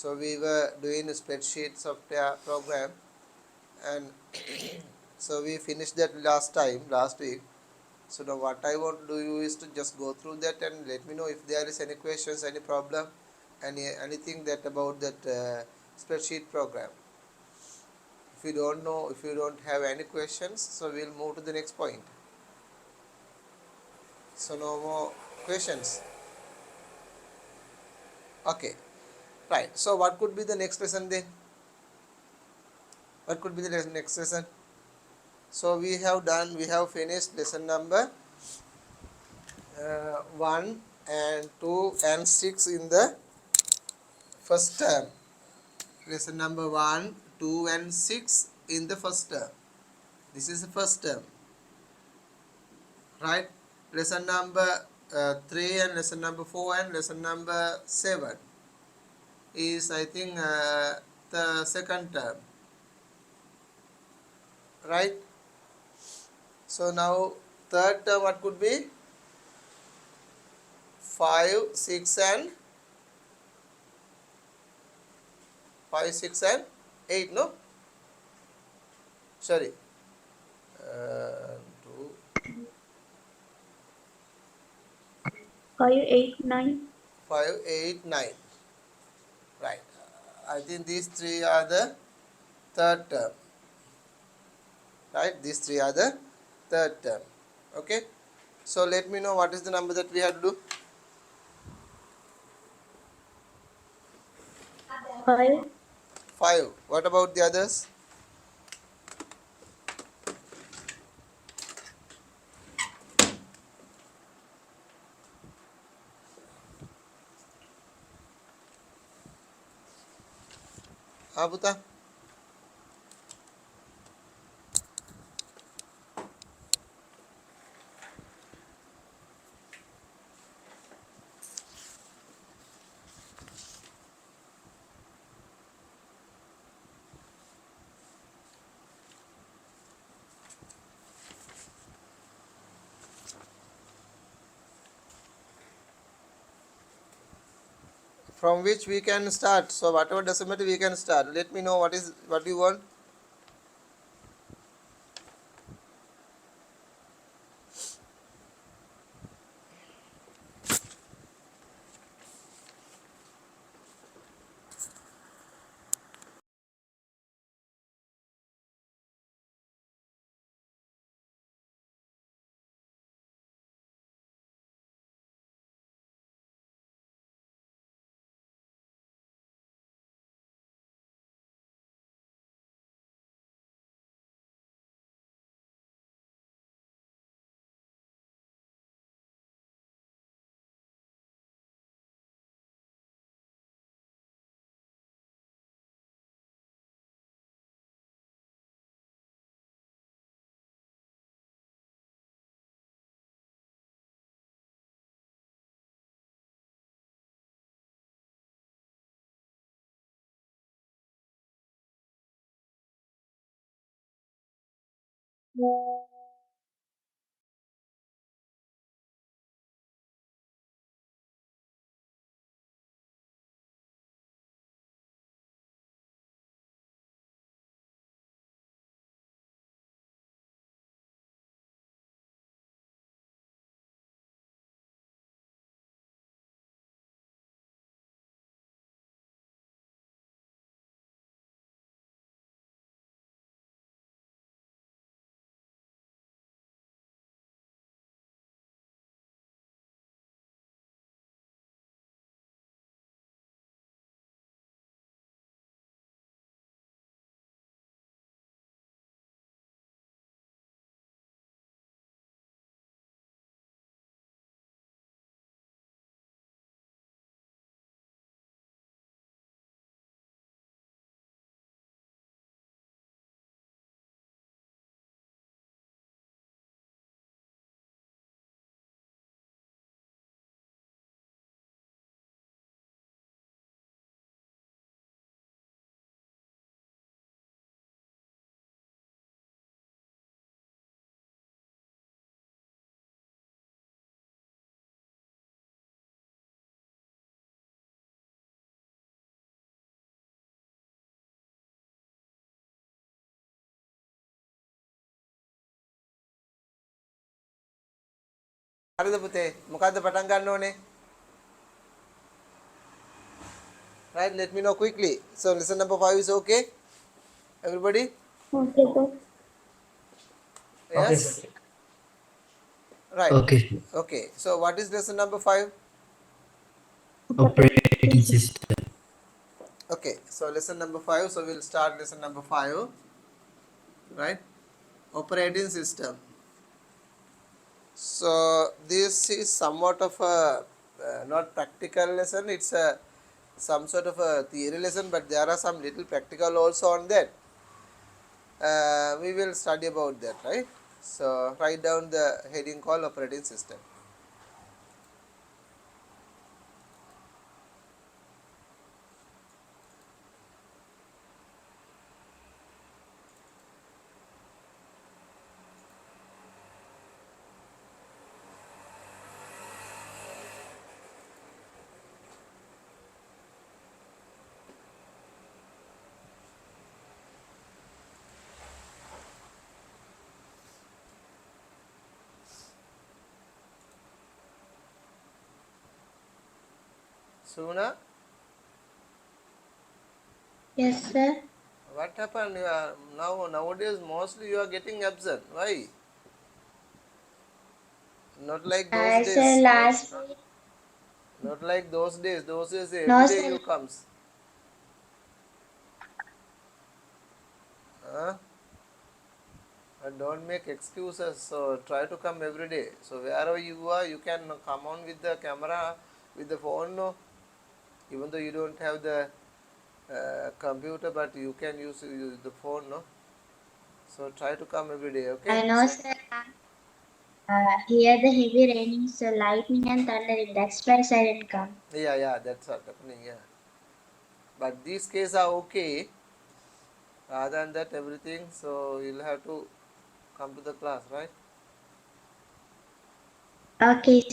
So we were doing spreadsheet software program, and so we finished that last week. So now what I want to do you is to just go through that and let me know if there is any questions, any problem, anything that about that spreadsheet program. If you don't know, if you don't have any questions, so we'll move to the next point. So no more questions. Okay, right. So what could be the next lesson then? What could be the next lesson? So we have finished lesson number 1 and 2 and 6 in the first term. Lesson number 1, 2 and 6 in the first term. This is the first term, right? Lesson number 3 and lesson number 4 and lesson number 7 is, I think, the second term, right? So now third term what could be? 5, 6 and 5, 6 and 8, no? Sorry. 2, 5, 8, 9. 5, 8, 9. Right. I think these three are the third term. Right. These three are the third term. Okay. So let me know what is the number that we have to do. 5. 5. What about the others? Puta? From which we can start. So whatever doesn't matter, we can start. Let me know what you want. හරිද පුතේ? මොකද්ද පටන් ගන්න ඕනේ? Right, let me know quickly. So lesson number 5 is okay? Everybody? Okay, sir. Yes? Right. Okay. Okay. So what is lesson number 5? Operating system. Okay. So lesson number 5. So we'll start lesson number 5. Right? Operating system. So this is somewhat of a not practical lesson. It's a some sort of a theory lesson, but there are some little practical also on that. We will study about that, right? So write down the heading called operating system. Suna, Yes, sir. what happened? You are nowadays mostly you are getting absent. Why? Not like those Sir, days. last week. Not like those days. Those days every No, day sir. you comes. Huh? And don't make excuses. So try to come every day. So wherever you are, you can come on with the camera, with the phone. No, even though you don't have the computer, but you can use the phone. No, so try to come every day. Okay. I know, sir. Here the heavy raining, so lightning and thundering. That's why I didn't come. Yeah, that's what happening. Yeah, but these cases are okay. Other than that, everything. So you'll have to come to the class, right? Okay.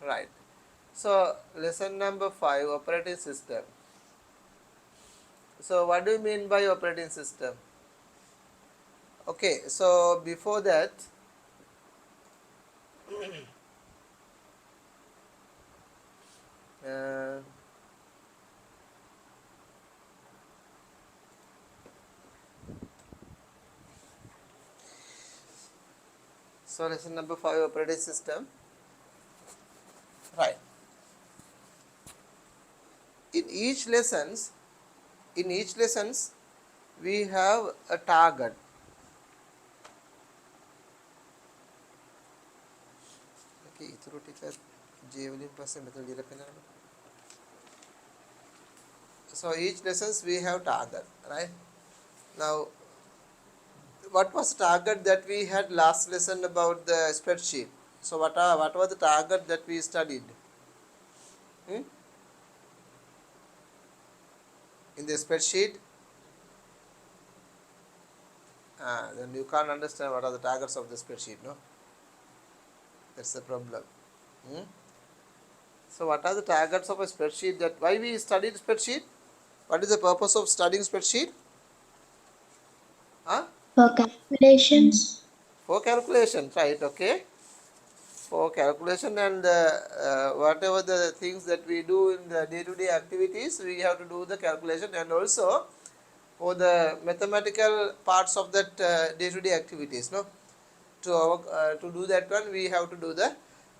Right. So lesson number 5, operating system. So what do you mean by operating system? Okay, so before that, uh, so lesson number 5, operating system. Right. In each lessons, we have a target. Okay, ඊතුරු ටික ජීවලින් පස්සේ මෙතන ලියලා පෙන්නන්න. So each lessons we have target, right? Now, what was target that we had last lesson about the spreadsheet? So what was the target that we studied? Hmm? In the spreadsheet? Then you can't understand what are the targets of the spreadsheet, no? That's the problem. Hmm? So what are the targets of a spreadsheet? That why we studied spreadsheet? What is the purpose of studying spreadsheet? Huh? For calculations. For calculation, right? Okay. For calculation and whatever the things that we do in the day-to-day activities, we have to do the calculation, and also for the mathematical parts of that day-to-day activities, no? To do that one, we have to do the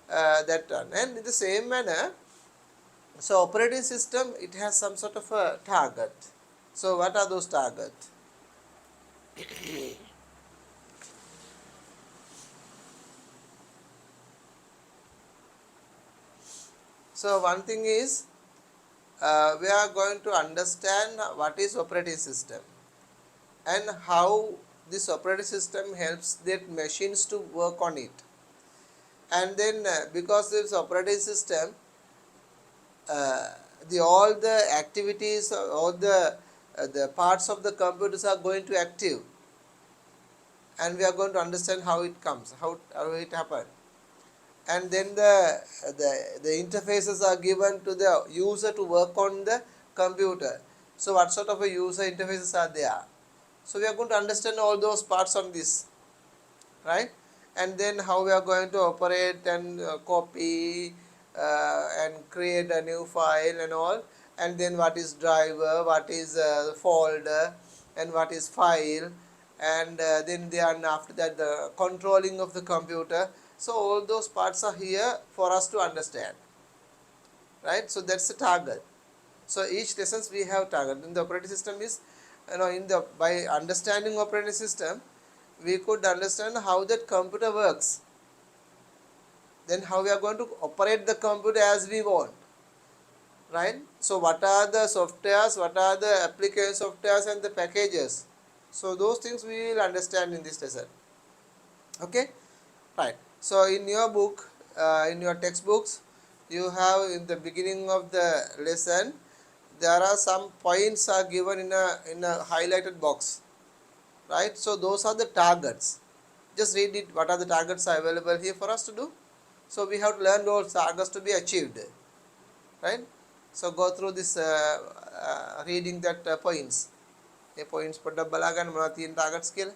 that one, and in the same manner, so operating system, it has some sort of a target. So what are those targets? So one thing is, we are going to understand what is operating system and how this operating system helps that machines to work on it. And then because this operating system, all the activities, all the parts of the computers are going to active, and we are going to understand how it comes, how it happens. And then the interfaces are given to the user to work on the computer. So what sort of a user interfaces are there? So we are going to understand all those parts on this, right? and then how we are going to operate and copy and create a new file and all, and then what is driver, what is folder, and what is file, and then after that the controlling of the computer. So all those parts are here for us to understand, right? So that's the target. So each lessons we have target in the operating system is, in the by understanding operating system we could understand how that computer works, then how we are going to operate the computer as we want, right? So what are the softwares, what are the application softwares and the packages, so those things we will understand in this lesson. Okay, right. So in your book, in your textbooks, you have in the beginning of the lesson there are some points are given in a highlighted box, right? So those are the targets. Just read it, what are the targets are available here for us to do. So we have to learn those targets to be achieved, right? So go through this reading that points. A points පොඩ්ඩක් බලාගන්න මොනවද තියෙන targets කියලා.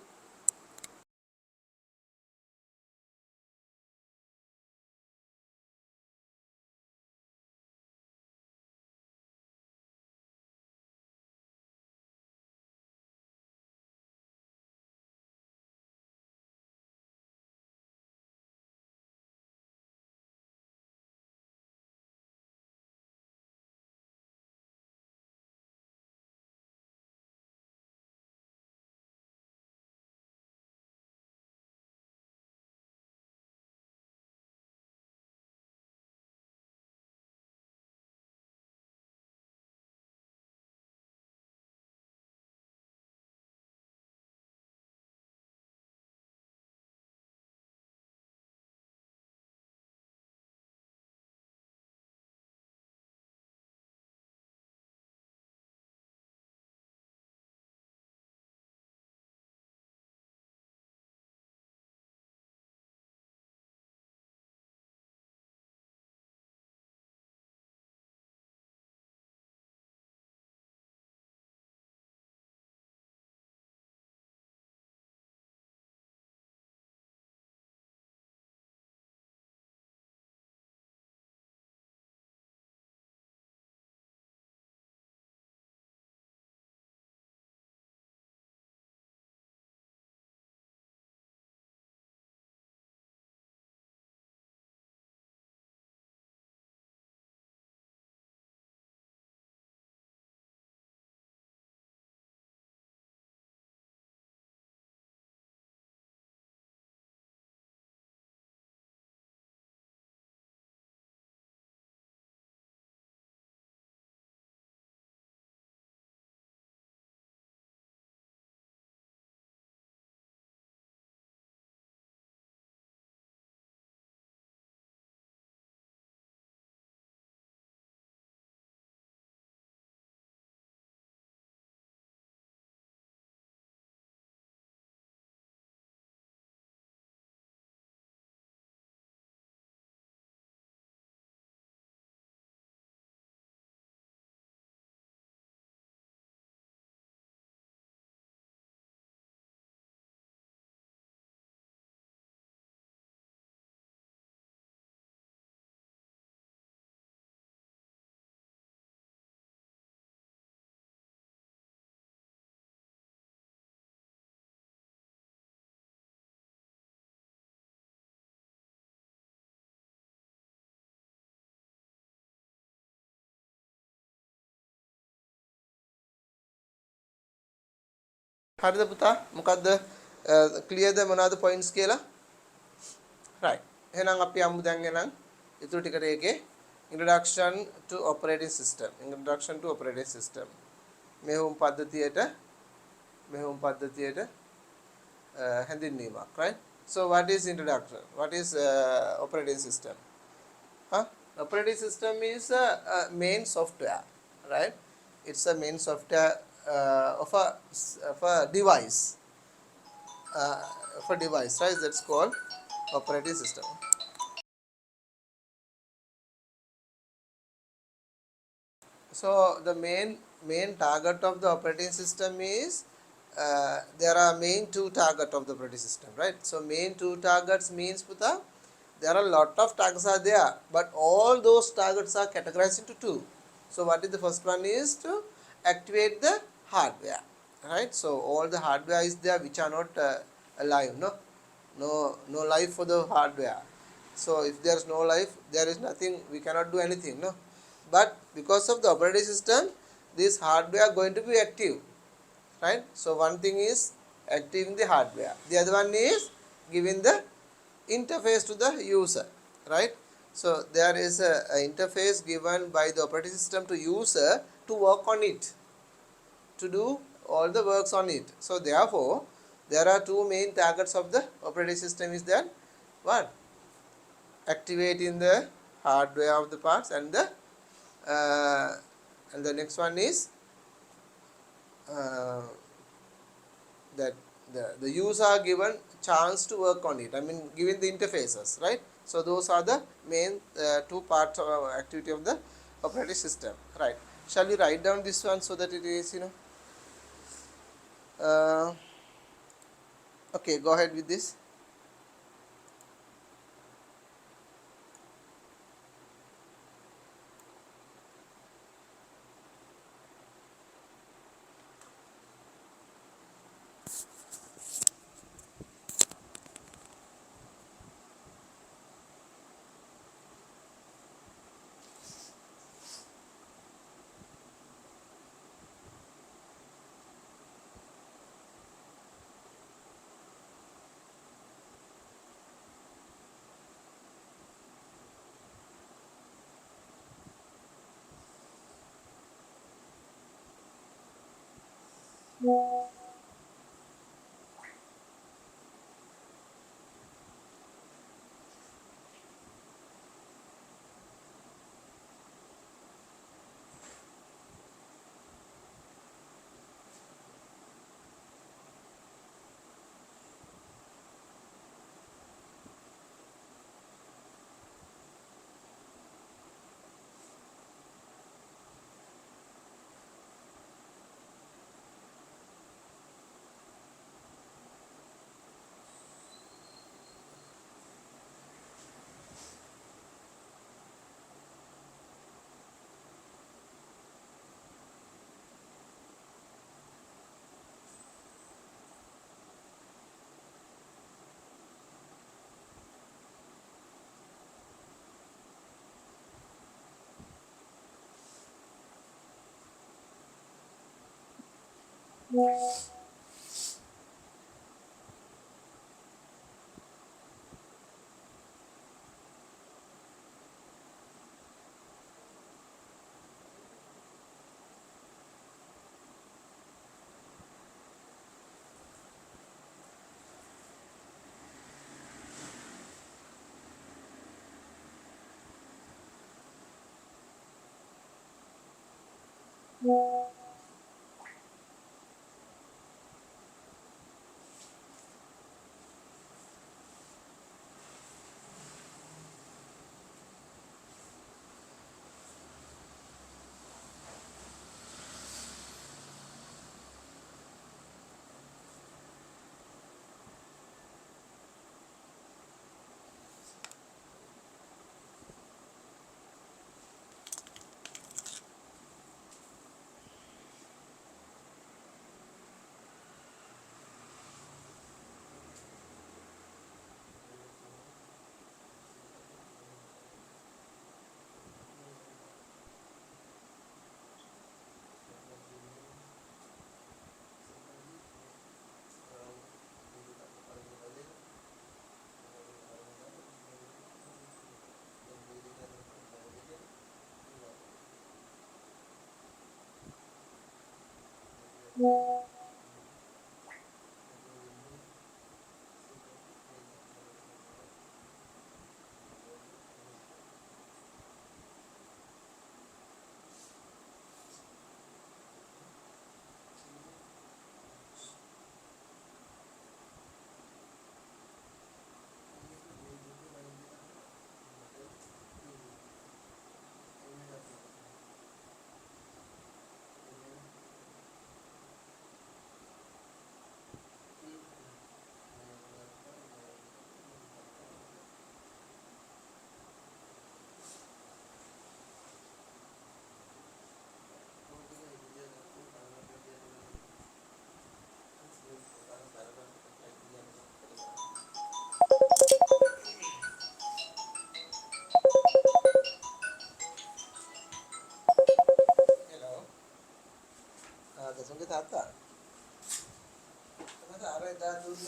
හරිද පුතා? මොකද්ද ක්ලියර්ද මොනවද points කියලා? right. එහෙනම් අපි යමු දැන් එහෙනම් ඊටු ටිකට ඒකේ introduction to operating system. Introduction to operating system. මෙහෙයුම් පද්ධතියට හැඳින්වීමක්, right? So what is introduction? What is operating system? Huh? Operating system is a main software, right? It's a main software of a device, right? That's called operating system. So the main target of the operating system is there are main two target of the operating system, right? So main two targets means Puta, there are a lot of targets are there, but all those targets are categorized into two. So what is the first one is to activate the hardware, right? So all the hardware is there which are not alive, no life for the hardware. So if there is no life, there is nothing, we cannot do anything, no. But because of the operating system, this hardware going to be active, right? So one thing is activating the hardware, the other one is giving the interface to the user, right? So there is a interface given by the operating system to user to work on it, to do all the works on it. So therefore there are two main targets of the operating system is that one, activating the hardware of the parts, uh, and the next one is uh, that the user are given chance to work on it, I mean given the interfaces, right? So those are the main two parts of activity of the operating system, right? Shall we write down this one so that it is, uh, okay, go ahead with this. උන්ගේ තාත්තා තමයි අර එදා දුන්න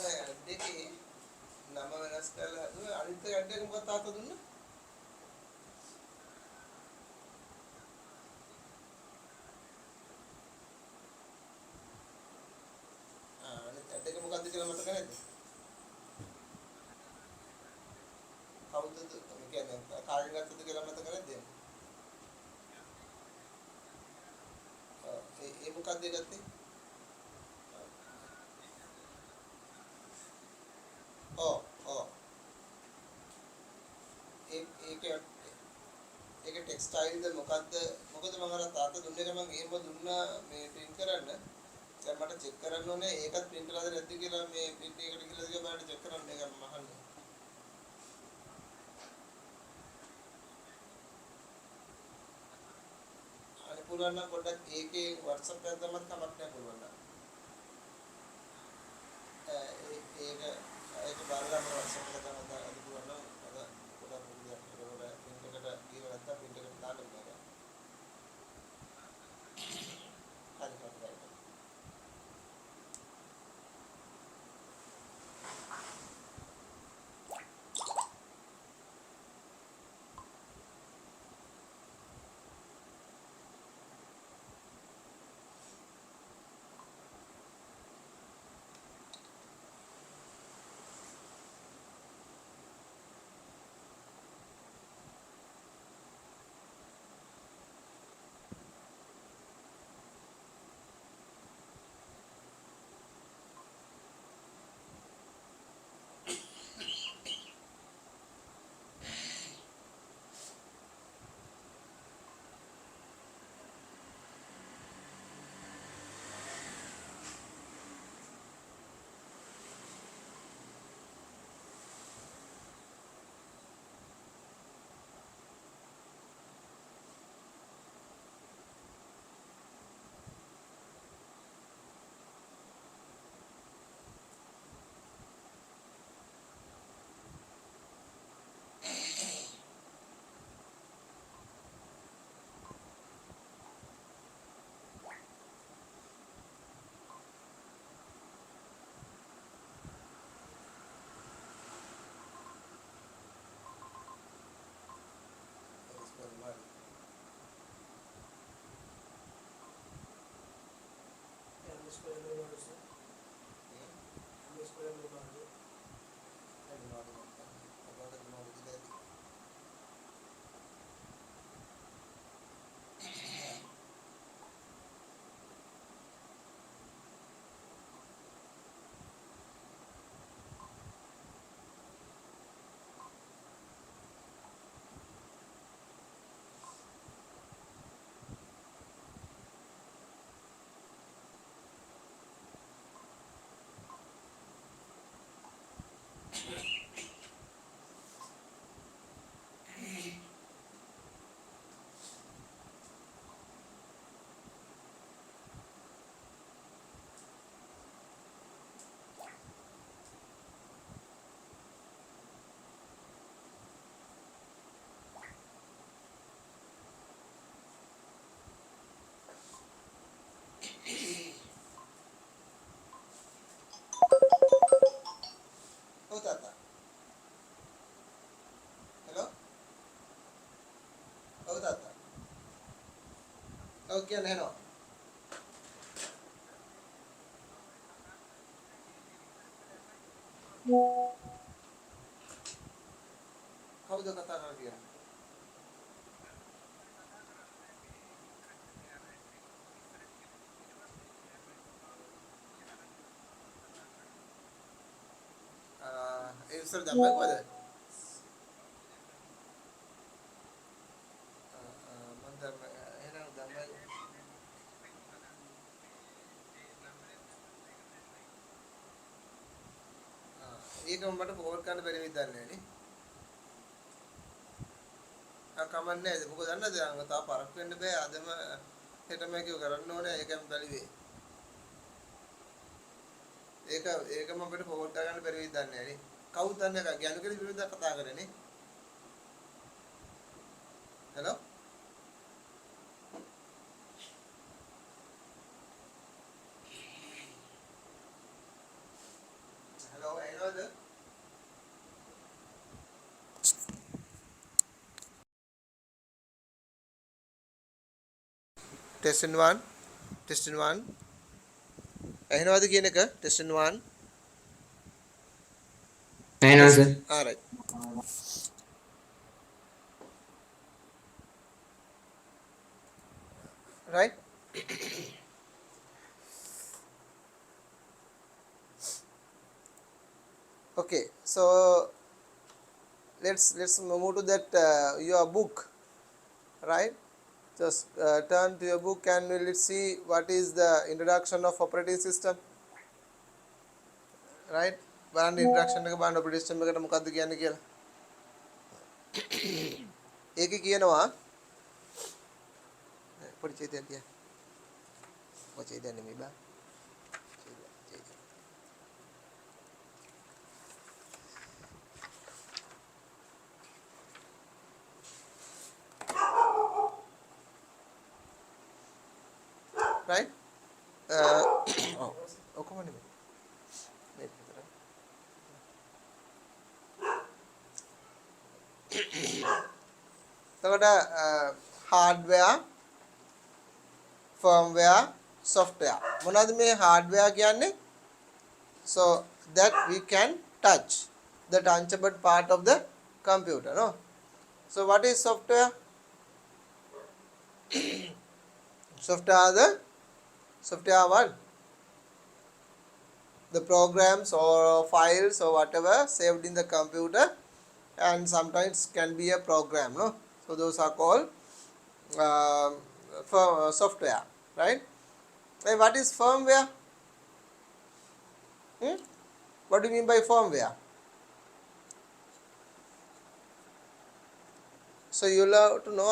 දෙකේ නම වෙනස් කරලා හදුවා අනිත් එක ඇඩ් එක මොකක්ද තාත්තා දුන්නේ අනිත් ඇඩ් එක මොකක්ද කියලා මතක නැද්ද කවුද කියන්නේ කාගෙන් ගත්තද කියලා මතක නැද්ද ඒ මොකක්ද ගත්තේ ඔව් ඔව් ඒක ඒක ටෙක්ස්ටයිල්ද මොකද්ද මොකද මම අර තාත්තා දුන්න එක මම එහෙම දුන්නා මේ print කරන්න දැන් මට චෙක් කරන්න ඕනේ ඒකත් print කරලාද නැද්ද කියලා මේ print එකට කියලා දිහා බලන්න චෙක් කරන්න ඒක මම අහන්නේ අනේ පුළුවන් නම් පොඩ්ඩක් ඒකේ WhatsApp එකක් දැම්මත් කමක් නැහැ පුළුවන් නම් ඒක බලන්න WhatsApp එකට තමයි දාන්න පුළුවන් නම් අද පොඩ්ඩක් මුලියක් ඒකට print එකට ගිහලා නැත්තම් print එකට දාන්න බෑ හරි හරි ඔව් තාත්තා හෙලෝ ඔව් තාත්තා ඔව් කියන්නේ හෙලෝ කවුද කතා කරන්නේ කියන්නේ ඒ ඉස්සර දැම්මේ කොහෙද මම දැම්ම එහෙනම් දැම්මේ ඒක මට ෆෝවර්ඩ් කරන්න බැරි වෙයිද දන්නේ නැහැ නේ කමන්නේ නැහැ මොකද දන්නද අංග තා පරක් වෙන්න බෑ අදම හෙටම කිව්ව කරන්න ඕනේ ඒකම බැලිවේ ඒක මම අපිට ෆෝවර්ඩ් කරගන්න බැරි වෙයිද දන්නේ නැහැ නේ කවුද දන්නේ නැහැ ගැණු කෙනෙක් විරුද්ධව කතා කරන්නේ නේ hello test in one, test in one. ඇහෙනවද කියන එක test in one. ඇහෙනවා Test. Sir. All right. Right. Okay, so let's move to that your book, right? Just turn to your book and let's see what is the introduction of operating system, right? බලන්න introduction එක බලන්න operating system එකට මොකක්ද කියන්නේ කියලා. ඒකේ කියනවා පොඩි චේතයක් තියන්න. පොඩි චේතයක් නෙමෙයි බා. right? Oh, ඔක්කොම නෙමෙයි. මේක විතරයි. එතකොට hardware, firmware, software. මොනවද මේ hardware කියන්නේ? So that we can touch the touchable part of the computer, no? So what is software? Software what? The programs or files or whatever saved in the computer, and sometimes can be a program, no? So those are called software, right? And what is firmware? What do you mean by firmware? So you have to know,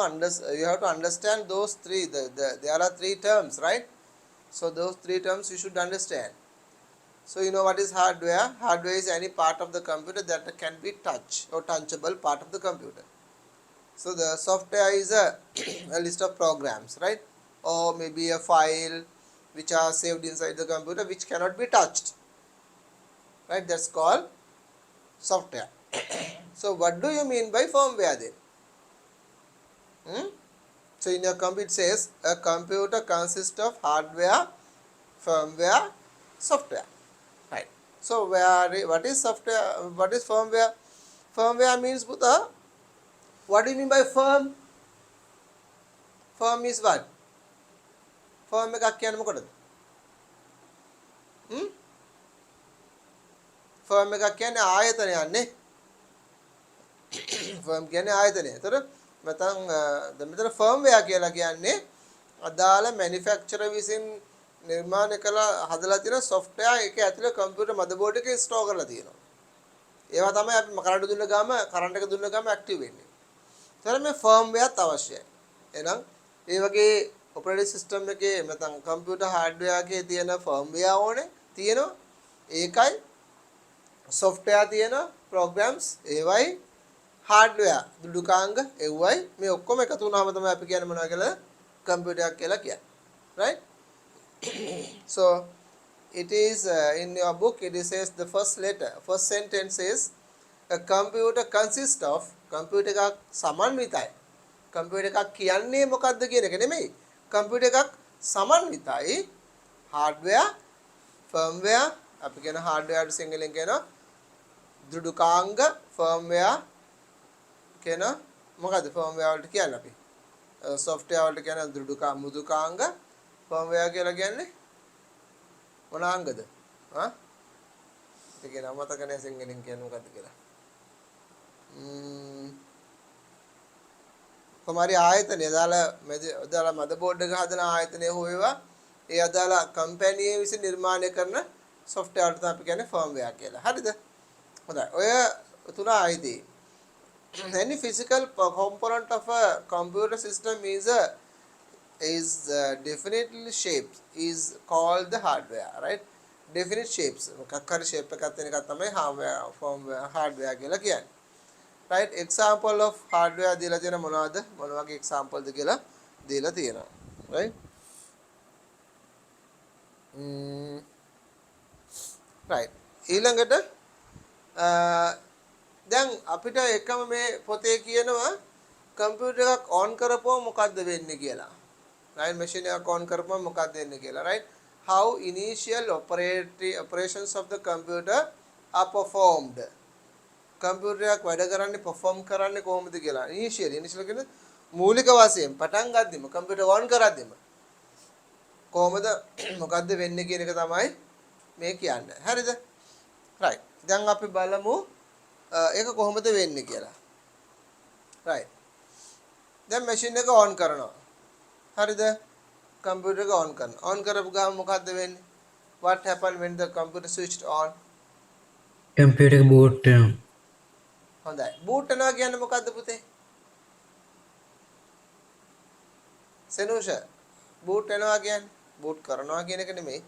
you have to understand those three. There are three terms, right? So those three terms you should understand. So you know what is hardware? Hardware is any part of the computer that can be touched or touchable part of the computer. So the software is a list of programs, right? Or maybe a file which are saved inside the computer which cannot be touched, right? That's called software. So what do you mean by firmware then? So in your computer it says a computer consists of hardware, firmware, software, right? So what is software? What is firmware? Firmware means Buddha. What do you mean by firm? Firm is what? Firm එකක් කියන්නේ මොකටද? Firm එකක් කියන්නේ ආයතනයක් නේ. Firm කියන්නේ ආයතනය. ඒතර මෙතන firmware කියලා කියන්නේ අදාළ manufacturer විසින් නිර්මාණය කළ හදලා තියෙන software එක ඇතුලේ computer motherboard එකේ install කරලා තියෙනවා. ඒවා තමයි අපි කරන්ට් දුන්න ගාම active වෙන්නේ. ඒතර මේ firmware අවශ්‍යයි. එහෙනම් ඒ වගේ operating system එකේ නැත්නම් computer hardware එකේ තියෙන firmware ඕනේ තියෙනවා. ඒකයි software තියෙන programs ඒවයි hardware දුඩුකාංග එව්වයි මේ ඔක්කොම එකතු වුණාම තමයි අපි කියන්නේ මොනවා කියලා computer එකක් කියලා කියන්නේ. Right? So it is in your book it says the first sentence is a computer consists of computer එකක් සමන්විතයි. computer එකක් කියන්නේ මොකක්ද කියන එක නෙමෙයි. computer එකක් සමන්විතයි hardware, firmware අපි කියන hardware සිංහලෙන් කියනවා දුඩුකාංග, firmware කියන මොකද්ද firmware වලට කියන්නේ අපි software වලට කියන මෘදුකාංග, firmware කියලා කියන්නේ මොන අංගද? ඒක නම මතක නැහැ සිංහලෙන් කියන්නේ මොකද්ද කියලා. කොමාරි ආයතනය අදාළ මදබෝඩ් එක හදන ආයතනය හෝ ඒවා ඒ අදාළ කම්පැනි විසින් නිර්මාණය කරන software වලට අපි කියන්නේ firmware කියලා. හරිද? හොඳයි. ඔය තුන ආයිදී any physical component of a computer system is definitely shaped is called the hardware, right? Definite shapes මොකක් හරි shape එකක් තියෙන එකක් තමයි hardware කියලා කියන්නේ. Right? Example of hardware දීලා තියෙන මොනවද? මොන වගේ example ද කියලා දීලා තියෙනවා. Right? Right. ඊළඟට දැන් අපිට එකම මේ පොතේ කියනවා කම්පියුටර් එකක් on කරපුවම මොකද්ද වෙන්නේ කියලා. right machine එක on කරපුවම මොකක්ද වෙන්නේ කියලා right how initial operations of the computer are performed computer එකක් වැඩ කරන්නේ perform කරන්නේ කොහොමද කියලා initial කියන්නේ මූලික වශයෙන් පටන් ගද්දිම computer on කරද්දිම කොහොමද මොකද්ද වෙන්නේ කියන එක තමයි මේ කියන්නේ හරිද right දැන් අපි බලමු ඒක කොහොමද වෙන්නේ කියලා right දැන් machine එක on කරනවා හරිද computer එක on කරනවා on කරපු ගමන් මොකද්ද වෙන්නේ what happened when the computer switched on computer boot හොඳයි boot වෙනවා කියන්නේ මොකද්ද පුතේ සෙනුෂ boot වෙනවා කියන්නේ boot කරනවා කියන එක නෙමෙයි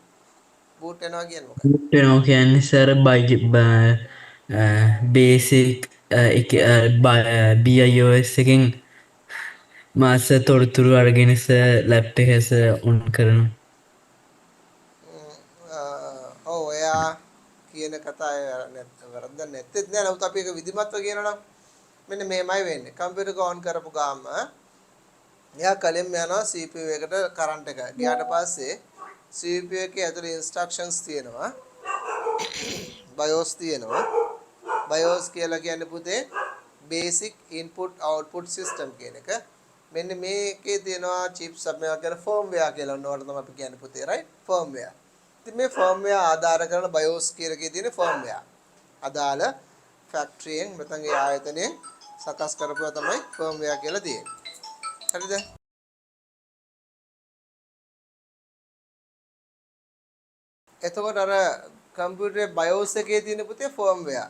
boot වෙනවා කියන්නේ මොකක්ද boot වෙනවා කියන්නේ සර් බේසික් BIOS එකෙන් මාස තොරතුරු අරගෙන ලැප් එක ඔන් කරනවා ඔව් එයා කියන කතාවේ වැරද්දක් නැත්තේත් නෑ නමුත් අපි ඒක විධිමත්ව කියනවා නම් මෙන්න මේමයි වෙන්නේ කම්පියුටර් එක on කරපු ගාම එයා කලින්ම යනවා CPU එකට කරන්ට් එක ගියාට පස්සේ CPU එකේ ඇතුලේ instructions තියෙනවා BIOS තියෙනවා BIOS කියලා කියන්නේ පුතේ basic input output system කියන එක මෙන්න මේකේ තියෙනවා chips මේවා කියන firmware කියලා ඔන්නවට තමයි අපි කියන්නේ පුතේ right firmware ඉතින් මේ firmware ආධාර කරන BIOS කියලා එකේ තියෙන firmware අදාළ factory එකෙන් නැත්නම් ඒ ආයතනයෙන් සකස් කරපුවා තමයි firmware කියලා තියෙන්නේ හරිද එතකොට අර කම්පියුටරේ BIOS එකේ තියෙන පුතේ firmware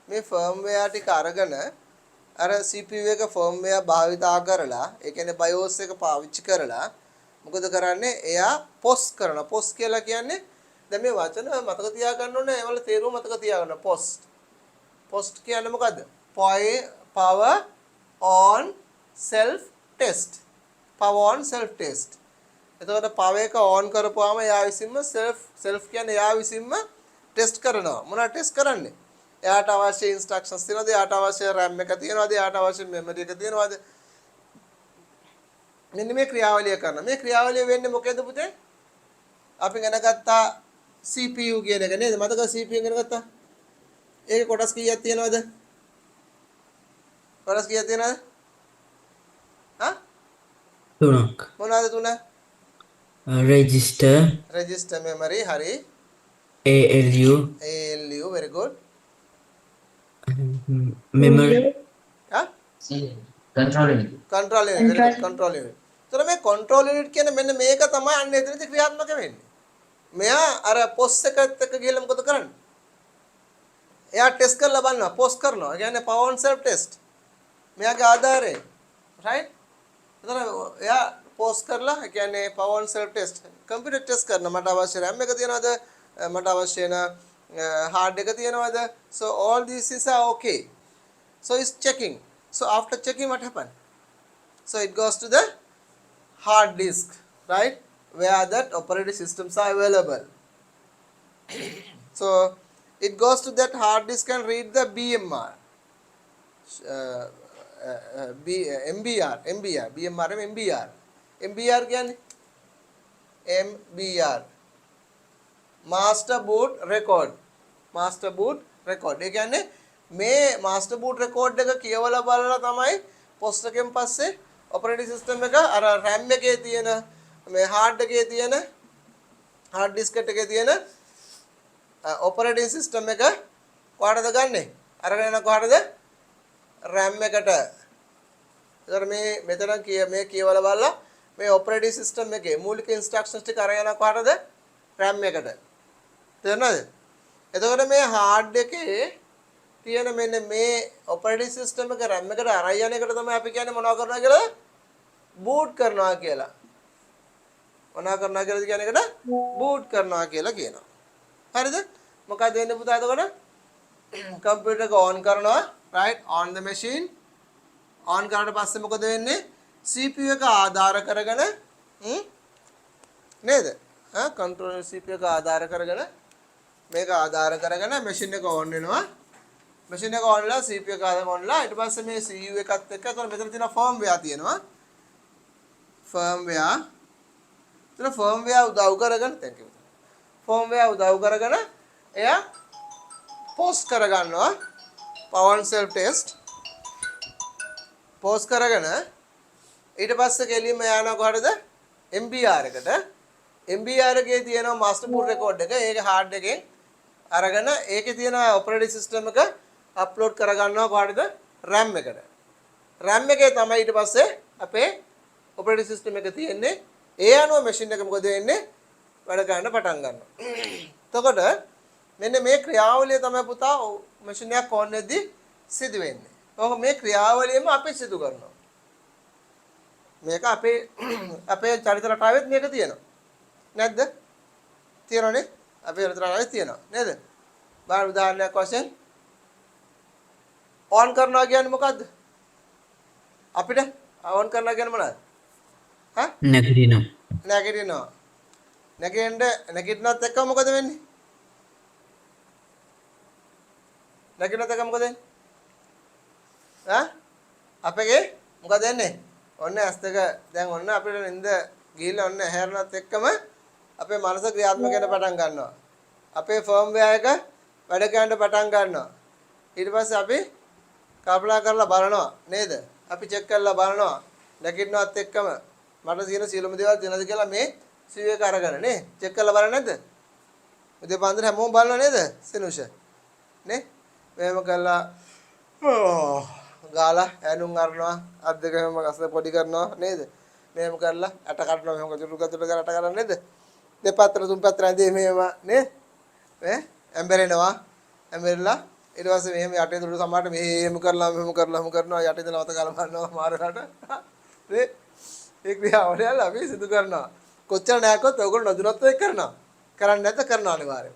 මේ firmware ටික අරගෙන අර CPU එක firmware භාවිතා කරලා ඒ කියන්නේ BIOS එක පාවිච්චි කරලා මොකද කරන්නේ එයා POS කරනවා POS කියලා කියන්නේ දැන් මේ වචන මතක තියාගන්න ඕනේ ඒවල තේරුම මතක තියාගන්න POS කියන්නේ මොකද්ද power on self test එතකොට power එක on කරපුවාම එයා විසින්ම self කියන්නේ එයා විසින්ම ටෙස්ට් කරනවා මොනවද ටෙස්ට් කරන්නේ එයාට අවශ්‍ය ඉන්ස්ට්‍රක්ෂන්ස් තියෙනවද එයාට අවශ්‍ය RAM එක තියෙනවද එයාට අවශ්‍ය මෙමරි එක තියෙනවද මෙන්න මේ ක්‍රියාවලිය කරනවා මේ ක්‍රියාවලිය වෙන්නේ මොකේද පුතේ අපි ඉගෙන ගත්තා CPU කියන එක නේද මතක CPU ඉගෙන ගත්තා ඒකේ කොටස් කීයක් තියෙනවද කොටස් කීයක් තියෙනවද තුනක් මොනවාද තුන register memory hari ALU very good memory control unit control unit very good control unit එතන මේ control unit කියන්නේ මෙන්න මේක තමයි අන්න එතනදී ක්‍රියාත්මක වෙන්නේ මෙයා අර POS එකත් එක්ක ගිහලා මොකද කරන්නේ එයා ටෙස්ට් කරලා බලනවා POS කරනවා ඒ කියන්නේ power on self test මෙයාගේ ආධාරයෙන් right එතන එයා POS කරලා ඒ කියන්නේ power on self test computer test කරනවා මට අවශ්‍ය RAM එක තියනවද මට අවශ්‍ය වෙන hard එක තියනවද so all these things are okay so it's checking so after checking what happened so it goes to the hard disk right where that operating systems are available so it goes to that hard disk and read the BMR MBR කියන්නේ MBR master boot record ඒ කියන්නේ මේ master boot record එක කියවලා බලලා තමයි post එකෙන් පස්සේ operating system එක අර RAM එකේ තියෙන මේ hard එකේ තියෙන hard disk එකේ තියෙන operating system එක කොහටද ගන්නෙ අරගෙන යන කොහටද RAM එකට එතකොට මේ මෙතන මේ කියවලා බලලා මේ operating system එකේ මූලික instructions ටික අරගෙන යන කොහටද RAM එකට තේරෙනවද එතකොට මේ hard එකේ තියෙන මෙන්න මේ operating system එක RAM එකට අරන් යන එකට තමයි අපි කියන්නේ මොනවා කරනවා කියලා boot කරනවා කියලා මොනවා කරනවා කියලාද කියන එකට boot කරනවා කියලා කියනවා හරිද මොකද වෙන්නේ පුතා එතකොට computer එක on කරනවා right on the machine on කරාට පස්සේ මොකද වෙන්නේ CPU එක ආධාර කරගෙන නේද controller CPU එක ආධාර කරගෙන මේක ආධාර කරගෙන machine එක on වෙනවා machine එක on වෙලා CPU එක ආධාර on වෙලා ඊට පස්සේ මේ CPU එකත් එක්ක එතකොට මෙතන තියෙනවා firmware තියෙනවා firmware එතන ෆර්ම්වෙයා උදව් කරගෙන thank you. ෆර්ම්වෙයා උදව් කරගෙන එයා පෝස්ට් කරගන්නවා power self test පෝස්ට් කරගෙන ඊට පස්සේ කෙලින්ම යනවා කොහටද MBR එකට MBR එකේ තියෙනවා master boot record එක ඒක hard එකෙන් අරගෙන ඒකේ තියෙන operating system එක upload කරගන්නවා කොහටද RAM එකට RAM එකේ තමයි ඊට පස්සේ අපේ operating system එක තියෙන්නේ ඒ අනුව machine එක මොකද වෙන්නේ වැඩ ගන්න පටන් ගන්නවා එතකොට මෙන්න මේ ක්‍රියාවලිය තමයි පුතා machine එකක් on වෙද්දී සිදු වෙන්නේ. ඔක මේ ක්‍රියාවලියම අපි සිදු කරනවා. මේක අපේ චරිත රටාවෙත් මේක තියෙනවා. නැද්ද? තියෙනවනේ. අපේ චරිත රටාවෙත් තියෙනවා. නේද? බලන්න උදාහරණයක් වශයෙන් on කරනවා කියන්නේ මොකද්ද? අපිට on කරනවා කියන්නේ මොනවද? හා? නැගිටිනවා. නැගිටිනවා. නැගිටිනත් එක්ක මොකද වෙන්නේ? නැගිටිනත් එක්ක මොකද වෙන්නේ? අපගේ මොකද වෙන්නේ? ඔන්න ඇස් දෙක දැන් ඔන්න අපිට නින්ද ගිහිල්ලා ඔන්න හැරනත් එක්කම අපේ මනස ක්‍රියාත්මක වෙන්න පටන් ගන්නවා. අපේ ෆර්ම්වෙයා එක වැඩ කරන්න පටන් ගන්නවා. ඊට පස්සේ අපි කල්පනා කරලා බලනවා නේද? අපි චෙක් කරලා බලනවා. නැගිටිනවත් එක්කම මට තියෙන සියලුම දේවල් තියෙනවද කියලා මේ සිව් එක අරගෙන නේ චෙක් කරලා බලන්නේ නැද්ද? උදේ පාන්දර හැමෝම බලනවා නේද? සිනුෂ නේ? මෙහෙම කළා ගාලා ඇනුම් අරනවා අත් දෙක හැම ගස්ස පොඩි කරනවා නේද මෙහෙම කරලා අට කඩනවා මෙහෙම ගතුරු ගතුරු කරලා අට කරන්නේ නේද දෙපැත්තට තුන් පැත්තට ඇඳේ මෙහෙම නේ ඇම්බරෙනවා ඇම්බරලා ඊට පස්සේ මෙහෙම යටේ දුර සමහරට මෙහෙම කරනවා යටේ ඉඳලා වත ගාලා බලනවා මාරකට නේ ඒ ක්‍රියාවලිය අපි සිදු කරනවා කොච්චර නැකොත් ඔයගොල්ලෝ නොදුනත් ඒක කරනවා කරන්නේ නැත්නම් කරනවා අනිවාර්යයෙන්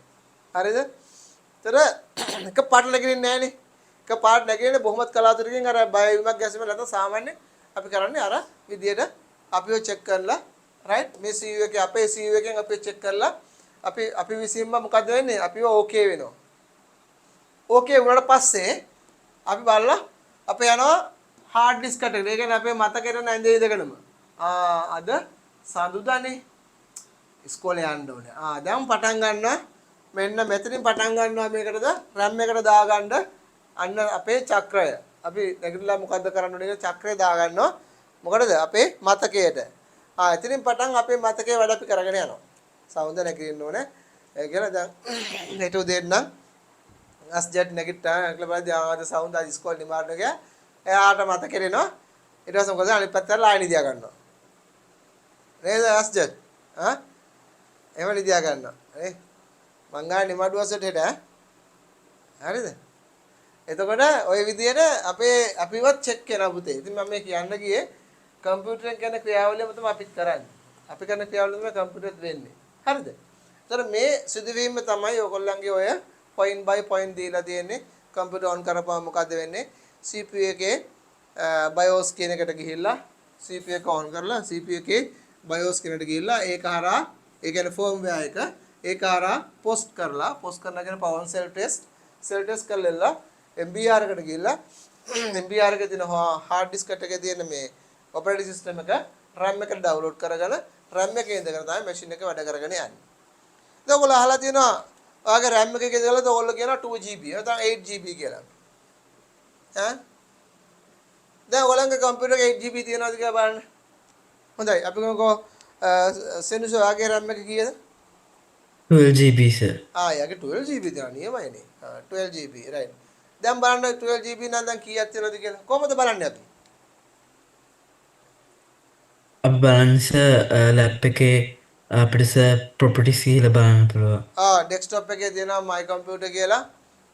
හරිද තර එක පාට නැගිටින්නේ නැහනේ එක පාට නැගිටින්නේ බොහොමත් කලාතුරකින් අර බය වීමක් ගැසීම නැත්නම් සාමාන්‍ය අපි කරන්නේ අර විදියට අපිව චෙක් කරලා රයිට් මේ CU එකේ අපේ CU එකෙන් අපි චෙක් කරලා අපි විසින්ම මොකද වෙන්නේ අපිව ඕකේ වෙනවා ඕකේ වුණාට පස්සේ අපි බලලා අපි යනවා hard disk එකට ඒ කියන්නේ අපේ මතකෙට නැඳේ ඉඳගෙනම අද සඳුදානේ ඉස්කෝලේ යන්න ඕනේ දැන් පටන් ගන්නවා මෙන්න මෙතනින් පටන් ගන්නවා මේකටද RAM එකට දාගන්න අන්න අපේ චක්‍රය අපි නැගිටලා මොකද්ද කරන්න ඕනේ කියලා චක්‍රය දාගන්නවා මොකටද අපේ මතකයට එතනින් පටන් අපේ මතකයේ වැඩ අපි කරගෙන යනවා සවුන්ද නැගිටින්න ඕනේ ඒ කියලා දැන් හෙට උදේ නම් අස්ජට් නැගිට්ටා කියලා බලද්දී ආද සවුන්ද ආද ඉස්කෝලේ නිමාරණ ගියා එයාට මතකෙට එනවා ඊට පස්සේ මොකද අනිත් පැත්තට ආයෙ නිදියා ගන්නවා නේද අස්ජට් එහෙම නිදියා ගන්නවා නේ මං ගාන නිමාඩුවසට හෙට හරිද එතකොට ওই විදිහට අපිවත් චෙක් කරනවා පුතේ. ඉතින් මම මේ කියන්න ගියේ කම්පියුටරෙන් කරන ක්‍රියාවලියම තමයි අපිත් කරන්නේ. අපි කරන ක්‍රියාවලිය තමයි කම්පියුටරෙත් වෙන්නේ. හරිද? ඒතර මේ සිදුවීම තමයි ඔයගොල්ලන්ගේ ඔය point by point දීලා තියෙන්නේ. කම්පියුටර් on කරපුවම මොකද වෙන්නේ? CPU එකේ BIOS කියන එකට ගිහිල්ලා CPU එක on කරලා CPU එකේ BIOS කියන එකට ගිහිල්ලා ඒක හරහා ඒ කියන්නේ firmware එක ඒක හරහා post කරලා post කරන කියන power cell test කරලා MBR එකට ගිහිල්ලා MBR එකේ තියෙන hard disk එකේ තියෙන මේ operating system එක RAM එකට download කරගෙන RAM එකේ ඉඳගෙන තමයි machine එක වැඩ කරගෙන යන්නේ. ඉතින් ඔයගොල්ලෝ අහලා තියෙනවා ඔයාගේ RAM එකේ ඉඳලා ඔයගොල්ලෝ කියනවා 2GB නැත්නම් 8GB කියලා. දැන් ඔයගොල්ලන්ගේ කම්පියුටර් එකේ 8GB තියෙනවද කියලා බලන්න. හොඳයි අපි ගමුකෝ සෙනුස ඔයාගේ RAM එක කීයද? 12GB sir. යාගේ 12GB තියෙනවා නියමයිනේ. 12GB right. දැන් බලන්න 12GB නම් දැන් කීයක් තියෙනවද කියලා. කොහොමද බලන්නේ අපි? අපි බලන්න sir ලැප් එකේ අපිට sir properties කියලා බලන්න පුළුවන්. ඩෙස්ක්ටොප් එකේ තියෙනවා my computer කියලා.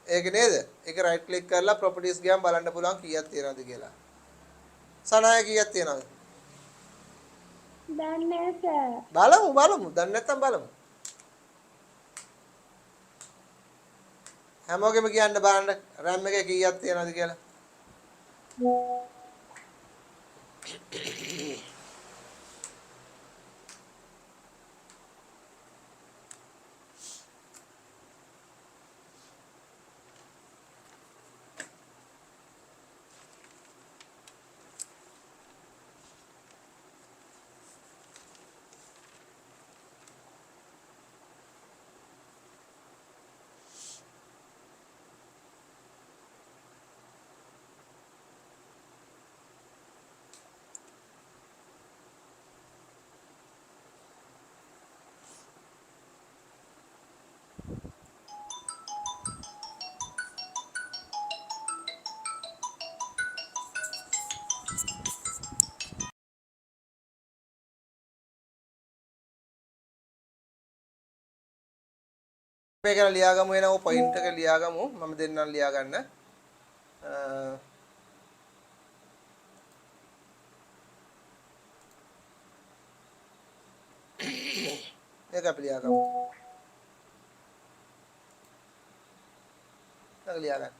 ඒක නේද? ඒක right click කරලා properties ගියාම බලන්න පුළුවන් කීයක් තියෙනවද කියලා. සනාය කීයක් තියෙනවද? දන්නේ සර්. බලමු. දන්නේ නැත්නම් බලමු. හැමෝගෙම කියන්න බලන්න RAM එකේ කීයක් තියෙනවද කියලා. මේක ලියාගමු එන ඔය පොයින්ට් එක ලියාගමු මම දෙන්නම් ලියාගන්න. ඒක අපි ලියාගමු. ඒක ලියාගන්න.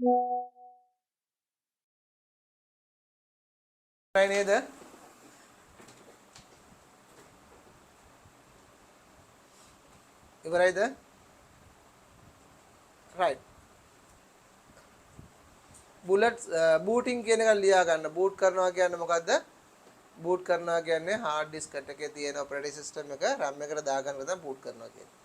right නේද? ඉවරයිද? right. බුලට් බූටින් කියන එක ලියා ගන්න. බූට් කරනවා කියන්නේ මොකද්ද? බූට් කරනවා කියන්නේ hard disk එකේ තියෙන operating system එක RAM එකට දාගන්න තමයි බූට් කරනවා කියන්නේ.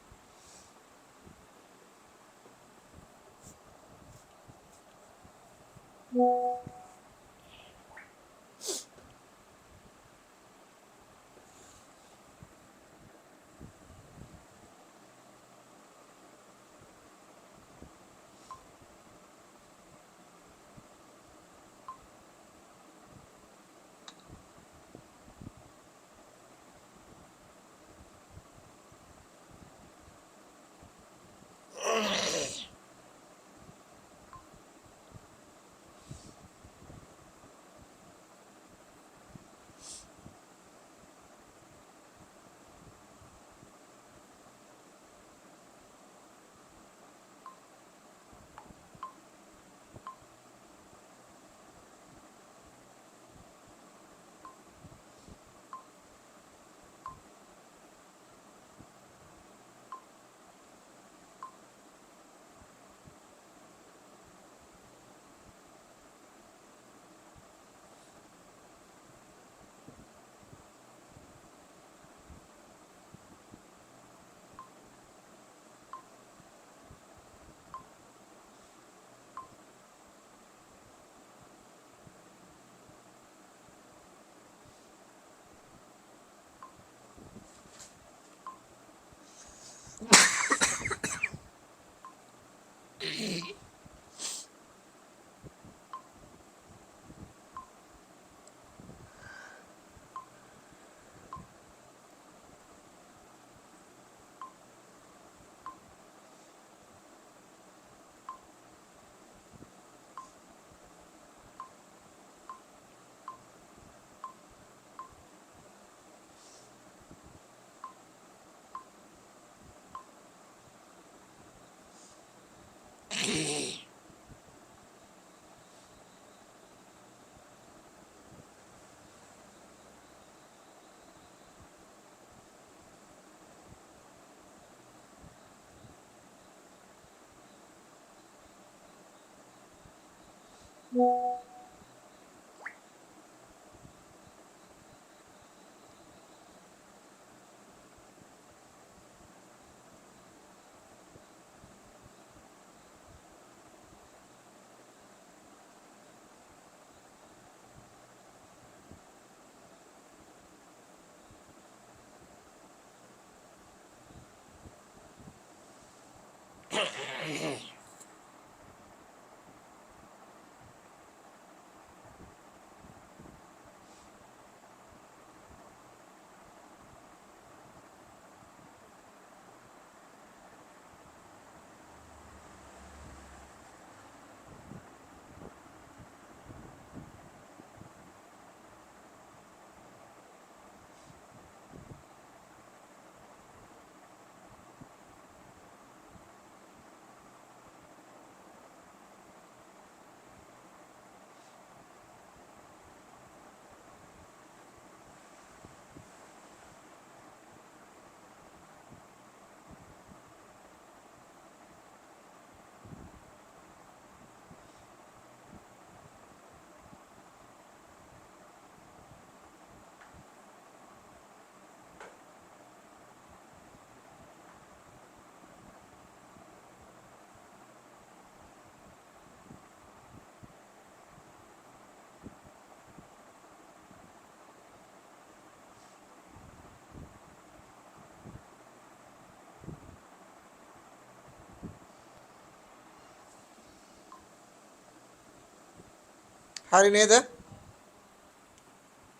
හරි නේද?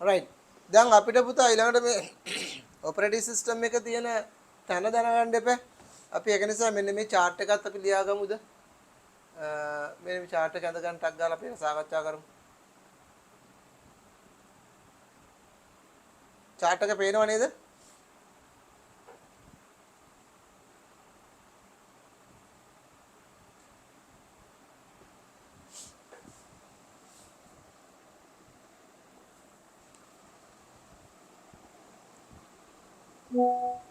right. දැන් අපිට පුතා ඊළඟට මේ operating system එක තියෙන තැන දැනගන්න එපා. අපි ඒක නිසා මෙන්න මේ chart එකත් අපි ලියාගමුද? මෙන්න මේ chart එක අඳ ගන්න ටක් ගාලා අපි සාකච්ඡා කරමු. chart එක පේනව නේද? Oh.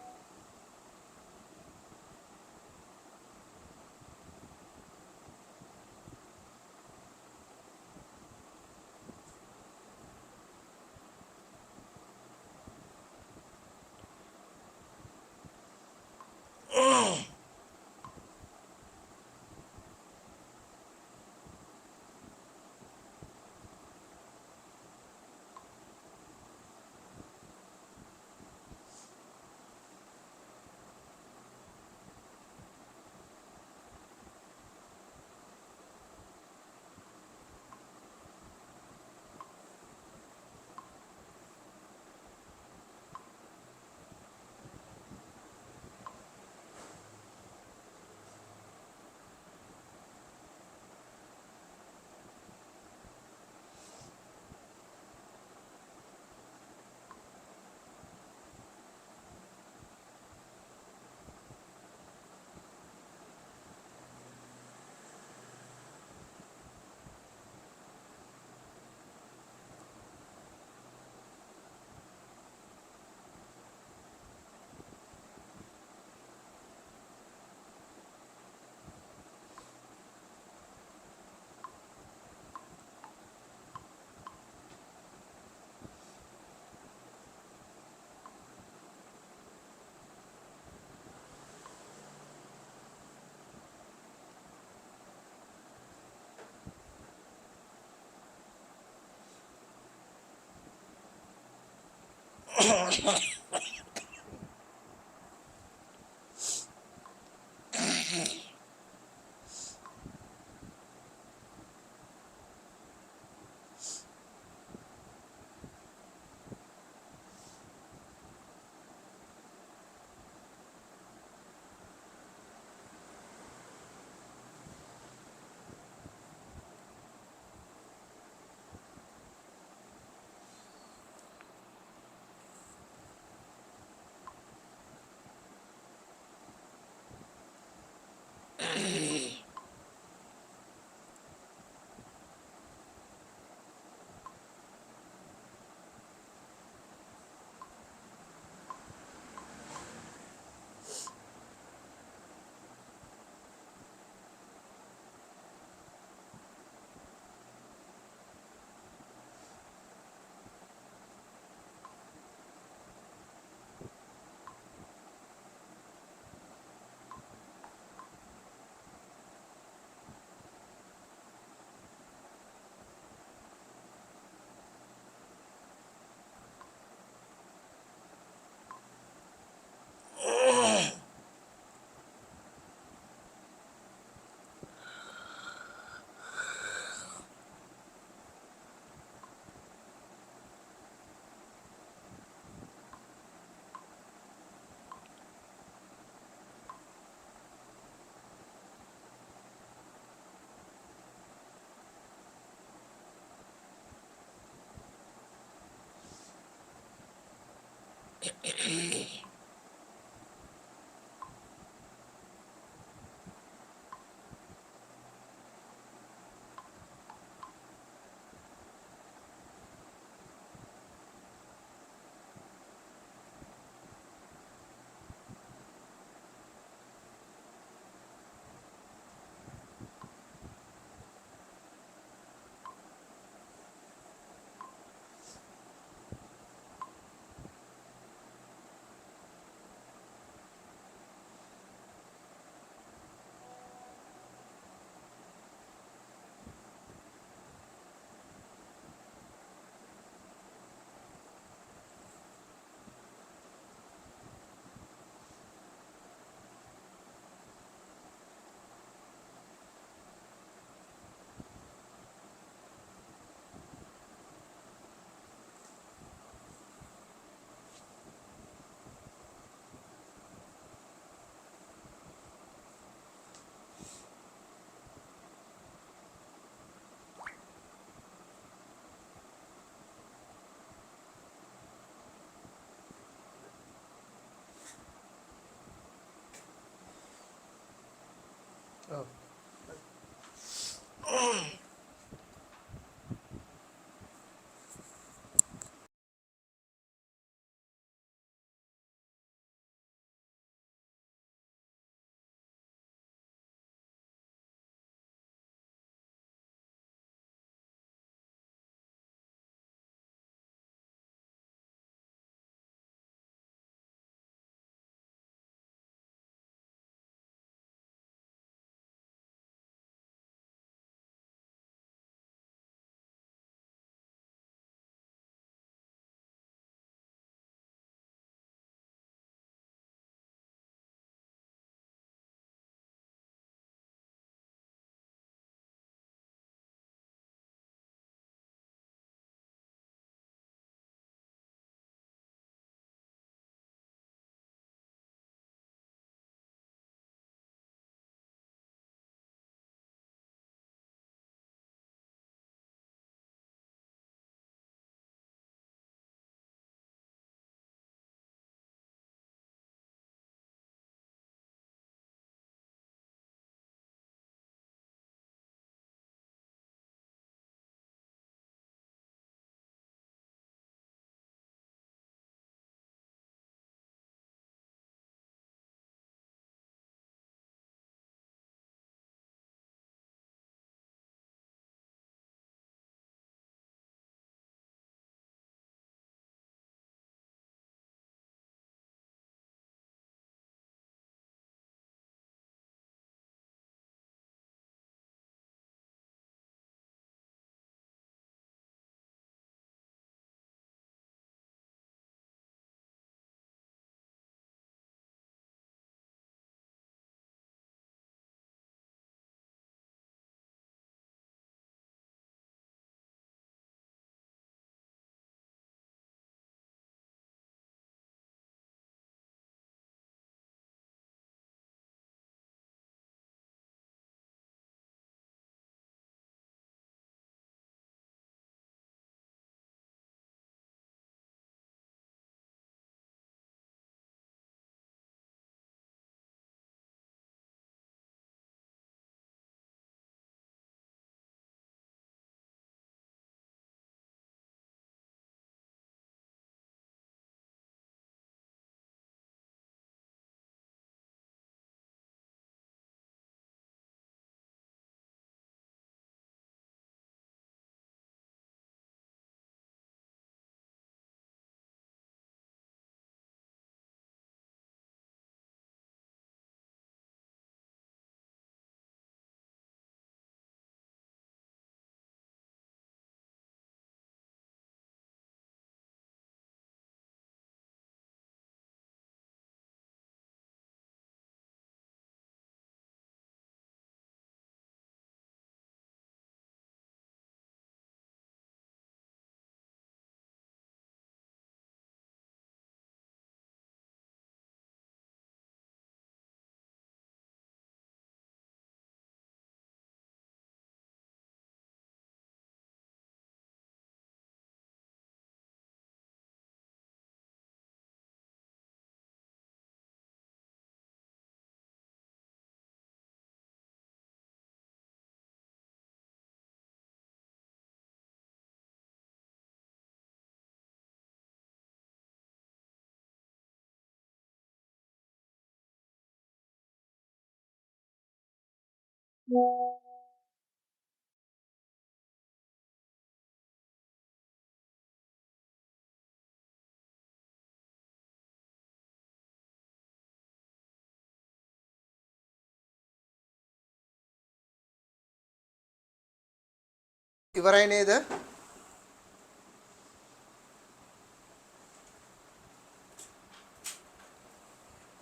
ඉවරයි නේද?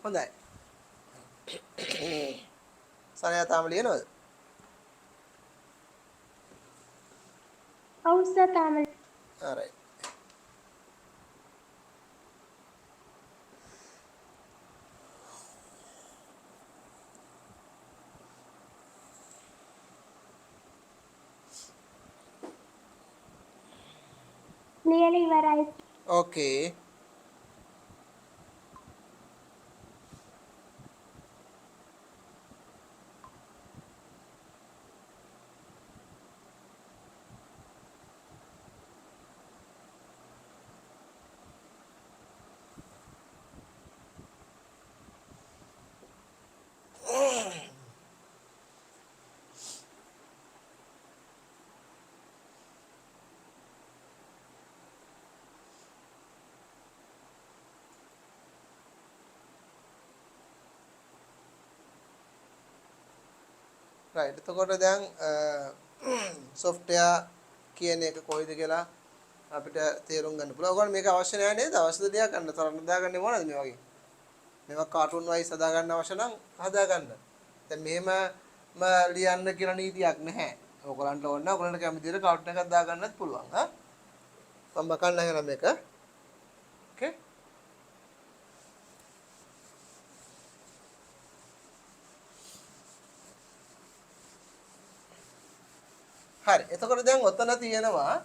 හොඳයි. සනයා තාම ලියනවද? ඔව් සර් තාම alright. ලියලා ඉවරයි. okay. right. එතකොට දැන් software කියන එක කොයිද කියලා අපිට තේරුම් ගන්න පුළුවන්. ඔයගොල්ලෝ මේක අවශ්‍ය නැහැ නේද? අවශ්‍යද දෙයක් ගන්න. තරන්න දාගන්නේ මොනවද මේ වගේ? මේවා කාටුන් වයිස් හදා ගන්න අවශ්‍ය නම් හදා ගන්න. දැන් මෙහෙම ලියන්න කියලා නීතියක් නැහැ. ඔයගොල්ලන්ට ඕන නම් ඔයගොල්ලන්ට කැමති විදිහට කාටුන් එකක් දා ගන්නත් පුළුවන්. හා? මම කන්න එහෙනම් මේක. okay. හරි. එතකොට දැන් ඔතන තියෙනවා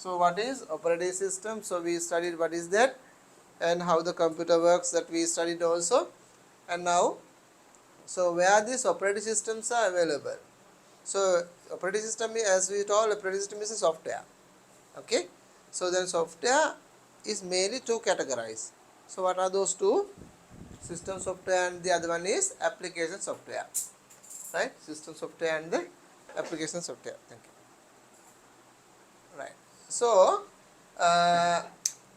so what is operating system? So we studied what is that and how the computer works, that we studied also. And now, so where these operating systems are available. So operating system, as we told, operating system is a software. Okay. So then software is mainly two categories. So what are those two? System software and the other one is application software. Right? System software and the application software. Thank you. Right. So,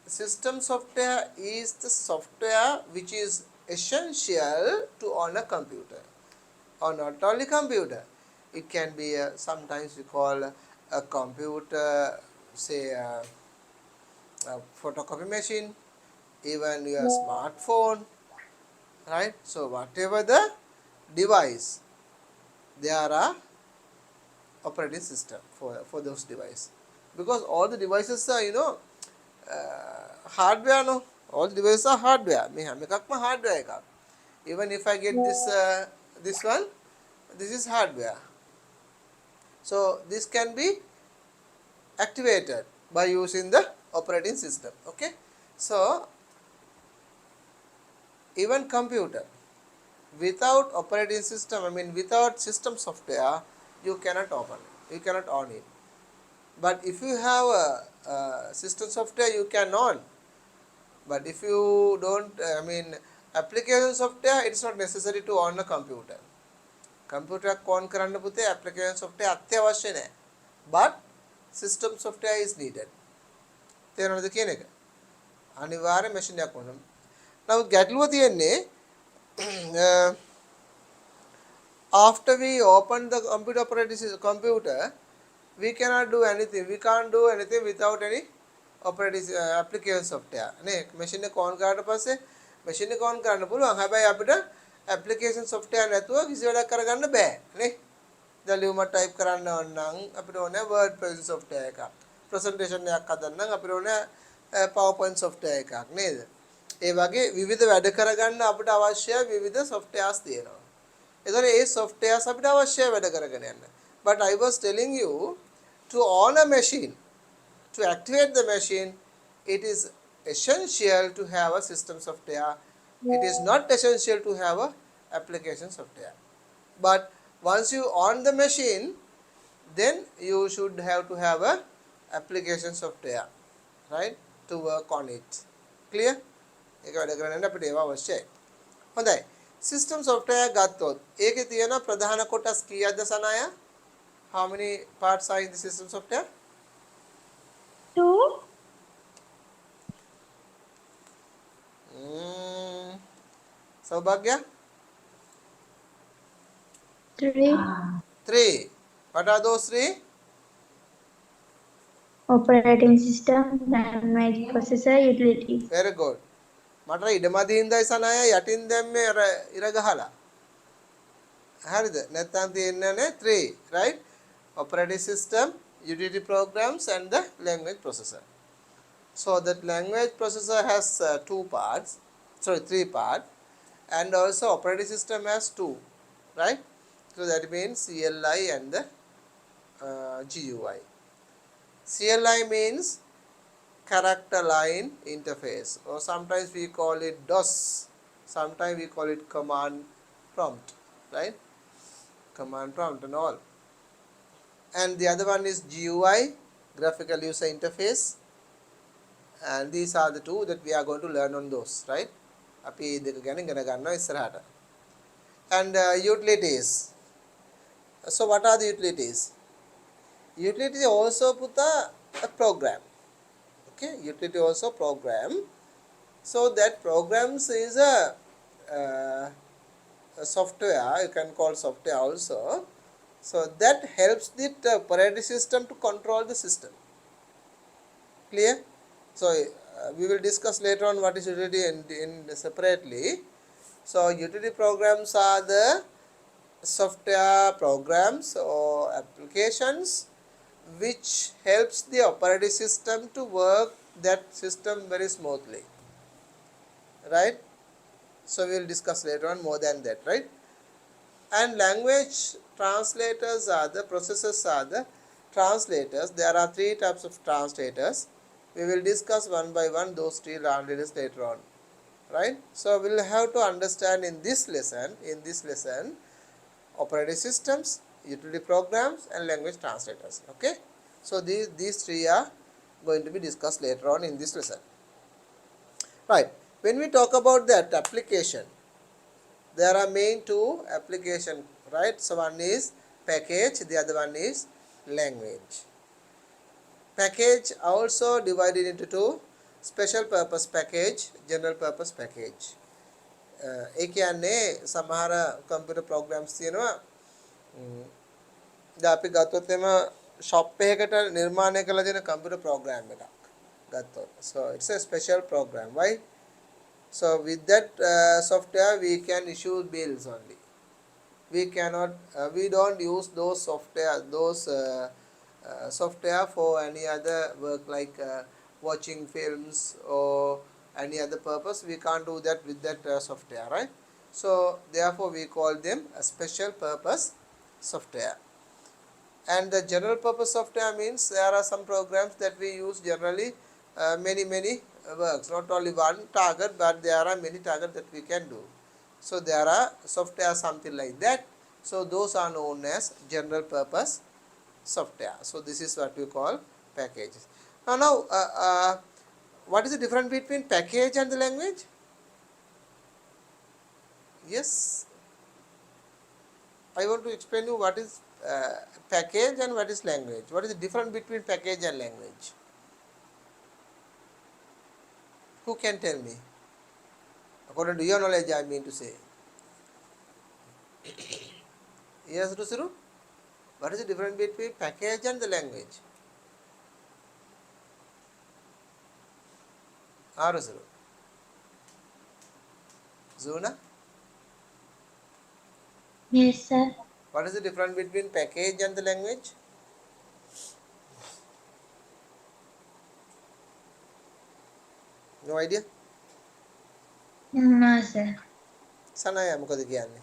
system software is the software which is essential to own a computer, or not only computer. It can be sometimes we call a computer, say a photocopy machine, even your smartphone, right? So whatever the device, there are operating system for those devices, because all the devices are hardware, no, all devices are hardware. මේ හැම එකක්ම hardware එකක්. Even if I get this one, this is hardware. So this can be activated by using the operating system. Okay. So even computer without operating system, I mean without system software, you cannot open it, you cannot on it. But if you have a system software, you can on. But if you don't, I mean application software, it's not necessary to on a computer. Computer on කරන්න පුතේ application software අත්‍යවශ්‍ය නැහැ. But system software is needed. තේරෙනවද කියන එක? අනිවාර්ය machine එකක් ඕන. නමුත් ගැටලුව තියෙන්නේ after we open the computer, we cannot do anything. We can't do anything without any operating application software. නේ machine එක on කරාට පස්සේ machine එක on කරන්න පුළුවන්. හැබැයි අපිට application software නැතුව කිසි වැඩක් කරගන්න බෑ. නේ දැන් ලියුමක් type කරන්න ඕන නම් අපිට ඕනේ word processing software එකක්. presentation එකක් හදන්න නම් අපිට ඕනේ PowerPoint software එකක් නේද? ඒ වගේ විවිධ වැඩ කරගන්න අපිට අවශ්‍ය විවිධ softwares තියෙනවා. ඒතකොට ඒ softwares අපිට අවශ්‍ය වැඩ කරගෙන යන්න. But I was telling you, to on a machine, to activate the machine, it is essential to have a system software. It is not essential to have a application software. But once you on the machine, then you should have to have a application software, right, to work on it. Clear? ඒක වැඩ කරන්න අපිට ඒවා අවශ්‍යයි. හොඳයි. system software ගත්තොත් ඒකේ තියෙන ප්‍රධාන කොටස් කීයක්ද සනාය? How many parts are in the system software? 2, සෞභාග්‍ය? 3. 3. What are those 3? Operating system, language processor, utilities. Very good. මට ඉඩමදි හින්දායි සනාය යටින් දැම්මේ අර ඉර ගහලා. හරිද? නැත්නම් තියෙන්නේ 3, right? Operating system, utility programs and the language processor. So that language processor has 2 parts, sorry 3 parts, and also operating system has 2, right? So that means CLI and the GUI. CLI means character line interface, or sometimes we call it DOS, sometimes we call it command prompt, right? Command prompt and all. And the other one is GUI, graphical user interface, and these are the two that we are going to learn on those, right? අපි දෙක ගැන ඉගෙන ගන්නවා ඉස්සරහට. And utilities. So what are the utilities? Utility also put a program. Okay, utility also program. So that programs is a software, you can call software also. So that helps the operating system to control the system. Clear? So we will discuss later on what is utility in separately. So utility programs are the software programs or applications which helps the operating system to work that system very smoothly, right? So we will discuss later on more than that, right? And language translators are the processors are the translators. There are 3 types of translators. We will discuss one by one those 3 translators later on, right? So we will have to understand in this lesson operating systems, utility programs and language translators. Okay, so these 3 are going to be discussed later on in this lesson, right? When we talk about that application, there are main 2 application, right? So one is package, the other one is language. Package also divided into 2, special purpose package, general purpose package. ඒ කියන්නේ සමහර computer programs තියෙනවා. දැන් අපි ගත්තොත් එම shop එකකට නිර්මාණය කරලා දෙන computer program එකක් ගත්තොත්. So it's a special program. Why? So with that software we can issue bills only. We cannot we don't use those software for any other work like watching films or any other purpose. We can't do that with that software, right? So therefore we call them a special purpose software. And the general purpose software means there are some programs that we use generally many works, not only one target, but there are many targets that we can do. So there are software something like that. So those are known as general purpose software. So this is what we call packages. Now what is the difference between package and the language? Yes, I want to explain you what is package and what is language. What is the difference between package and language? Who can tell me? According to your knowledge, I mean to say. Yes, Rusuru? What is the difference between package and the language? Rusuru? Zuna? Yes, sir. What is the difference between package and the language? No idea? No, sir. Sanaya මොකද කියන්නේ?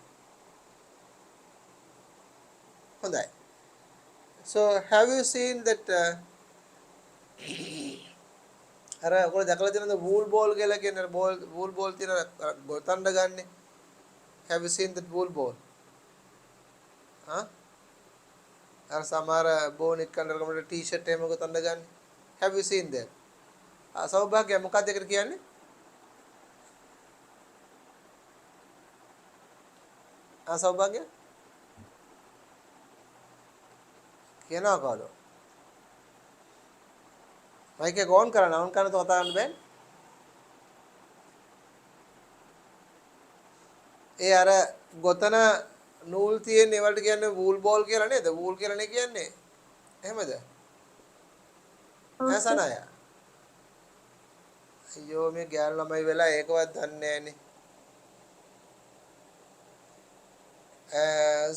හොඳයි. So have you seen that අර ඔයගොල්ලෝ දැකලා තියෙනවද wool ball කියලා කියන wool ball තියෙන ගොතන්න ගන්නේ? Have you seen that wool ball? Huh? අර සමහර බෝනික් කන්දරකමට t-shirt එහෙම ගොතන්න ගන්නේ? Have you seen that? සෞභාග්‍ය මොකක්ද ඒකට කියන්නේ? සෞභාග්‍ය කියනවා කවුද? මයික් එක ඕන් කරන්න ඕන් කරන තෝ කතා කරන්න බෑනේ. ඒ අර ගොතන නූල් තියෙන ඒවලට කියන්නේ වූල් බෝල් කියලා නේද? වූල් කියලානේ කියන්නේ. එහෙමද? Okay. සනය. අයියෝ මේ ගෑනු ළමයි වෙලා ඒකවත් දන්නේ නැහනේ.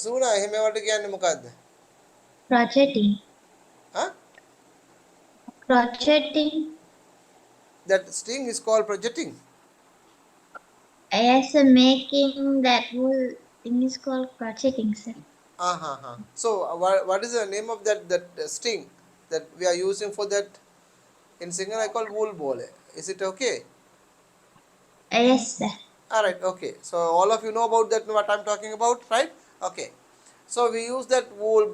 සූනා එහෙම ඒවට කියන්නේ මොකද්ද? Crocheting. Huh? Crocheting. That string is called projecting. Yes, making that wool thing is called crocheting, sir. So what is the name of that string that we are using for that? In Sinhala I call wool ball. Is it okay? Yes, sir. Alright, okay. So all of you know about that what I'm talking about, right? Okay. So we use that wool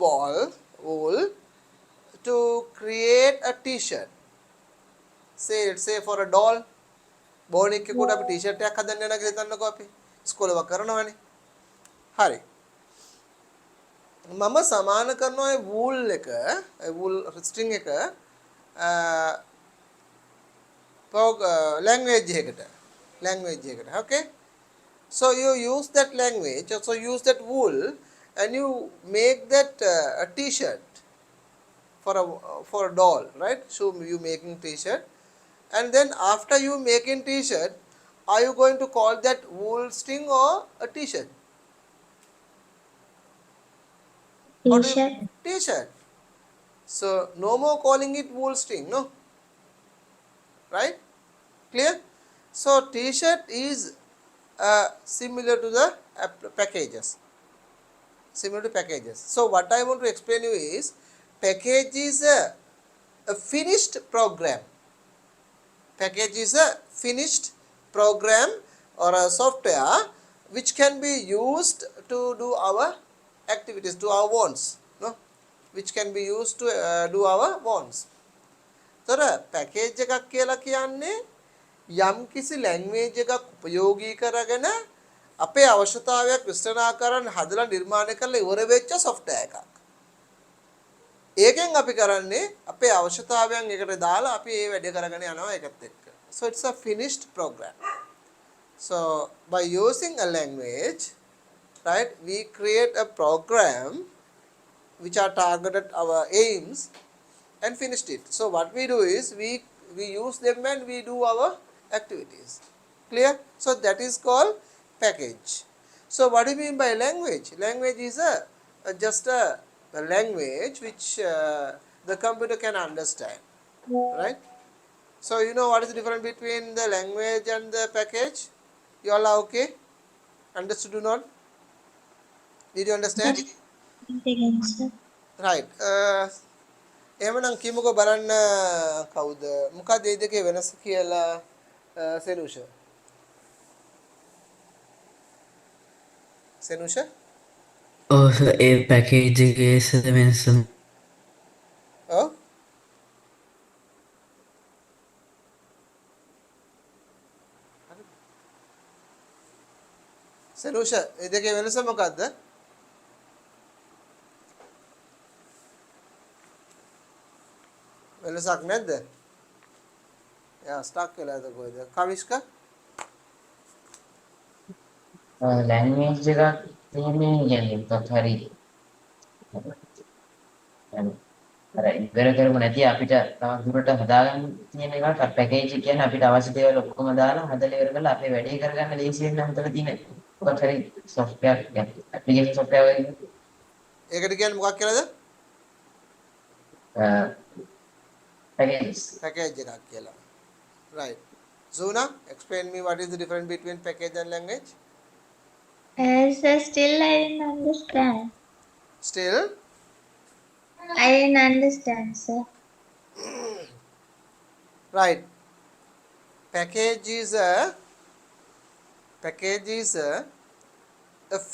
to create a t-shirt. Say let's say for a doll. Bone එකකට අපි T-shirt එකක් හදන්න යනවා කියලා හිතන්නකෝ අපි. ඉස්කෝලේ වක් කරනවානේ. හරි. මම සමාන කරනවා ඒ වූල් එක, ඒ වූල් ස්ට්‍රින්ග් එක language එකට. Language එකට. Okay? So you use that language, so use that wool and you make that a t-shirt for a doll, right? So you making t-shirt and then after you making t-shirt, are you going to call that wool string or a t-shirt? T-shirt. T-shirt. So no more calling it wool string, no? Right? Clear? So t-shirt is similar to the packages. Similar to packages. So what I want to explain you is package is a finished program. Package is a finished program or a software which can be used to do our activities, to our wants, no? Which can be used to do our wants. තොර package එකක් කියලා කියන්නේ යම් කිසි language එකක් උපයෝගී කරගෙන අපේ අවශ්‍යතාවයක් විස්තරාකරන හදලා නිර්මාණය කරලා ඉවර වෙච්ච software එකක්. ඒකෙන් අපි කරන්නේ අපේ අවශ්‍යතාවයන් එකට දාලා අපි ඒ වැඩේ කරගෙන යනවා ඒකත් එක්ක. So it's a finished program. So by using a language, right, we create a program which are targeted our aims and finished it. So what we do is we use them and we do our activities. Clear? So that is called package. So what do you mean by language? Language is just a language which the computer can understand, right? So you know what is the difference between the language and the package? You all are okay? Understood or not? Did you understand? Again, sir. Right. එහෙමනම් කිමුකෝ බලන්න කවුද මොකක්ද මේ දෙකේ වෙනස කියලා සෙනුෂ ඔව් sir ඒ package එකේ සර් වෙනස ඔව් සෙනුෂ මේ දෙකේ වෙනස මොකක්ද වෙනසක් නැද්ද යා ස්ටක් වෙලාද කොහෙද කවිස්ක ලැන්ග්වේජ් එකක් තියෙන්නේ يعني මොකක් හරි අර ඉවර කරමු නැති අපිට තව දුරට හදාගන්න තියෙන එකක් පැකේජ් එක කියන්නේ අපිට අවශ්‍ය දේවල් ඔක්කොම දාලා හදලා ඉවර කරලා අපේ වැඩේ කරගන්න ලේසි වෙන හිතලා තියෙන මොකක් හරි software يعني application software වගේ ඒකට කියන්නේ මොකක් කියලාද packages package එකක් කියලා right Zuna explain me what is the difference between package and language Sir, still I didn't understand. still I didn't understand, sir. right package is a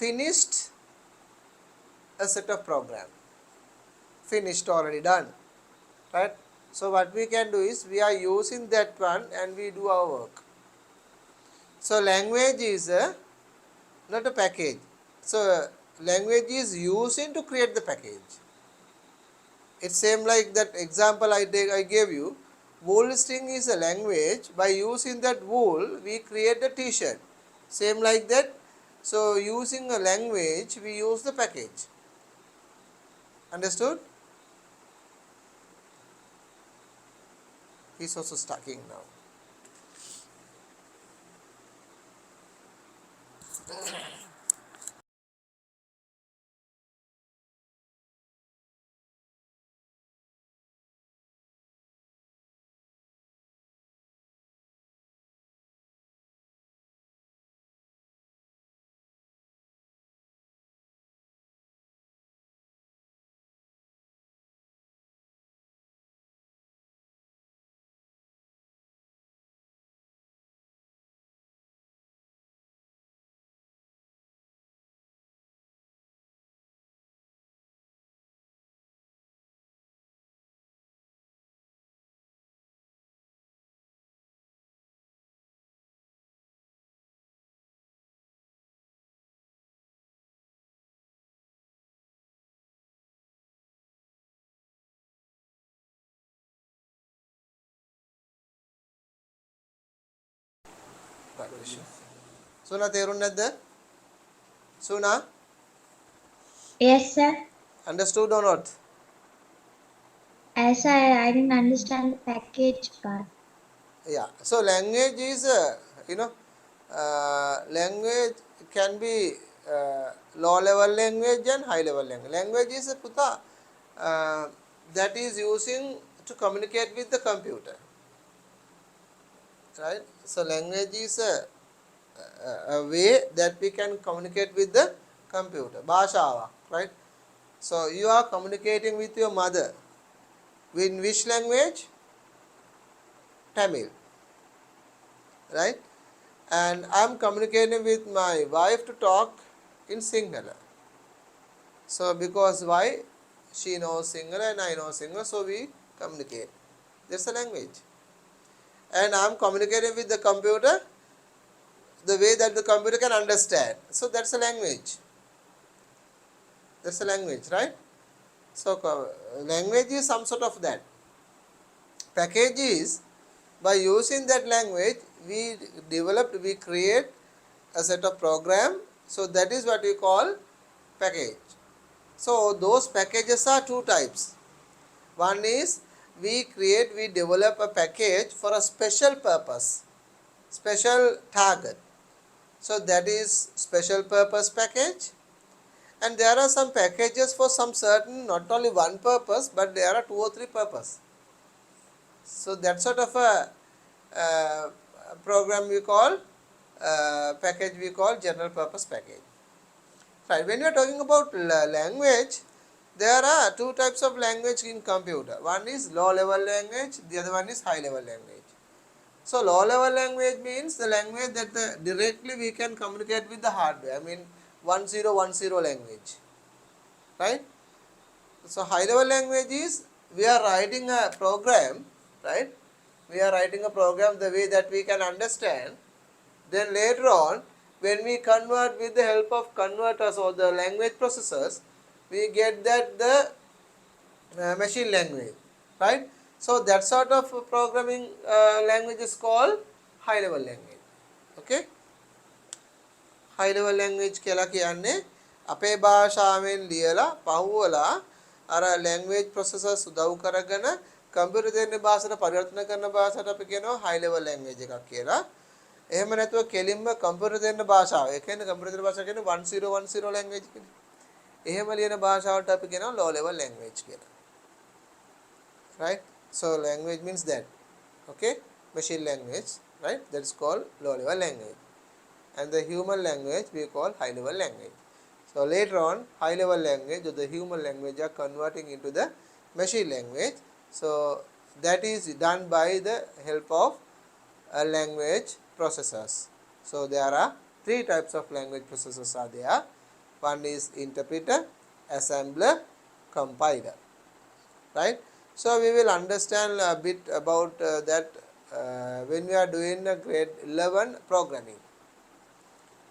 finished a set of program finished already done right so what we can do is we are using that one and we do our work so language is not a package So language is using to create the package. It's same like that example I gave you. Wool string is a language. By using that wool, we create the t-shirt. Same like that. So using a language, we use the package. Understood? He's also stucking now. Right, Vishu. Suna තේරුන්නේ Suna, Yes, sir. understood or not? As I didn't understand the package part. Yeah. So language is language can be low level language and high level language. Language is a puta that is using to communicate with the computer, right? So language is a way that we can communicate with the computer. Bhashawa, right? So you are communicating with your mother. In which language? Tamil, right? And I am communicating with my wife to talk in Sinhala. So because why? She knows Sinhala and I know Sinhala, so we communicate. That's a language. And I am communicating with the computer the way that the computer can understand. So that's a language. That's a language, right? So language is some sort of that. Package is by using that language we create a set of program. So that is what we call package. So those packages are two types. One is we develop a package for a special purpose, special target. So that is special purpose package. And there are some packages for some certain, not only one purpose, but there are two or three purpose. So that sort of a program we call package we call general purpose package. Right. When you are talking about language, there are two types of language in computer. One is low level language, the other one is high level language. So low level language means the language that directly we can communicate with the hardware. I mean 1010 language, right? So high level language is we are writing a program, right? We are writing a program the way that we can understand. Then later on, when we convert with the help of converters or the language processors, we get that the machine language, right? So that sort of programming language is called high level language. Okay? high level language කියලා කියන්නේ අපේ භාෂාවෙන් ලියලා පහුවලා අර language processors උදව් කරගෙන computer දෙන්නේ භාෂාවට පරිවර්තන කරන භාෂාවට අපි කියනවා high level language එකක් කියලා. එහෙම නැතුව කෙලින්ම කම්පියුටර් දෙන්න භාෂාව. ඒ කියන්නේ කම්පියුටර් දෙන්න භාෂාව කියන්නේ 1010 language කියන්නේ. එහෙම ලියන භාෂාවට අපි කියනවා low level language කියලා. Right? So language means that. Okay? Machine language, right? That is called low level language. And the human language we call high level language. So later on high level language or the human language are converting into the machine language. So that is done by the help of language processors. So there are three types of language processors are there. One is interpreter, assembler, compiler, right? So we will understand a bit about that when we are doing a grade 11 programming.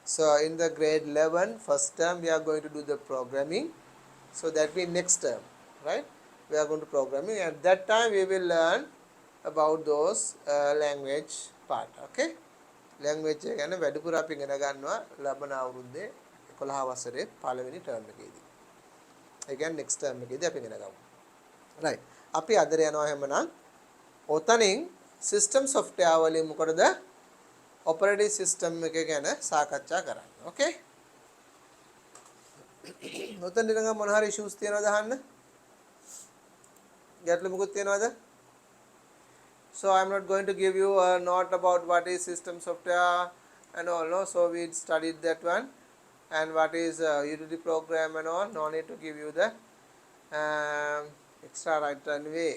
So in the grade 11 first term we are going to do the programming, so that means next term, right, we are going to programming, and that time we will learn about those language part. Okay, language එක ගැන වැඩිපුර අපි ඉගෙන ගන්නවා ලබන අවුරුද්දේ 11 වසරේ පළවෙනි ටර්ම් එකේදී. ඒ කියන්නේ next term එකේදී අපි ඉගෙන ගමු. right, අපි අදට යනවා එහෙමනම් ඔතනින් system software වලින් මොකටද operating system එක ගැන සාකච්ඡා කරන්න. okay, ඔතන ඉඳන් මොන හරි issues තියෙනවද අහන්න? ගැටලු මොකුත් තියෙනවද? So I am not going to give you a note about what is system software and all, no. So we studied that one, and what is utility program and all. No need to give you the extra right anyway.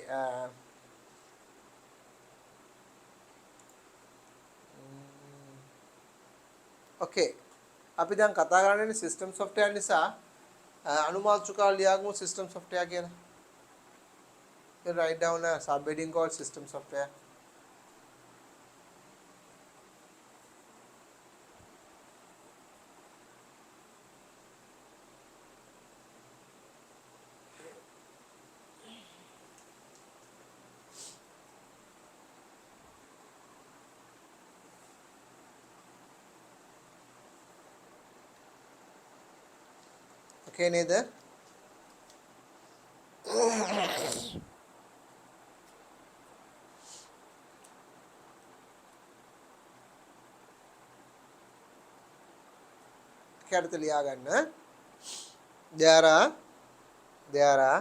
Okay, අපි දැන් කතා කරන්නේ system software නිසා අනුමාත්‍රිකාව ලියාගමු system software කියලා. You write down a subheading called system software. Okay, neither. කැඩත ලියා ගන්න. There are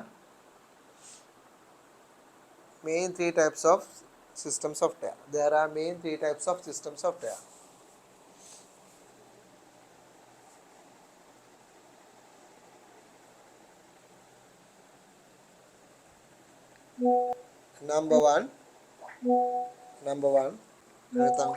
main three types of system software. There are main three types of system software. Number one. නැත්නම්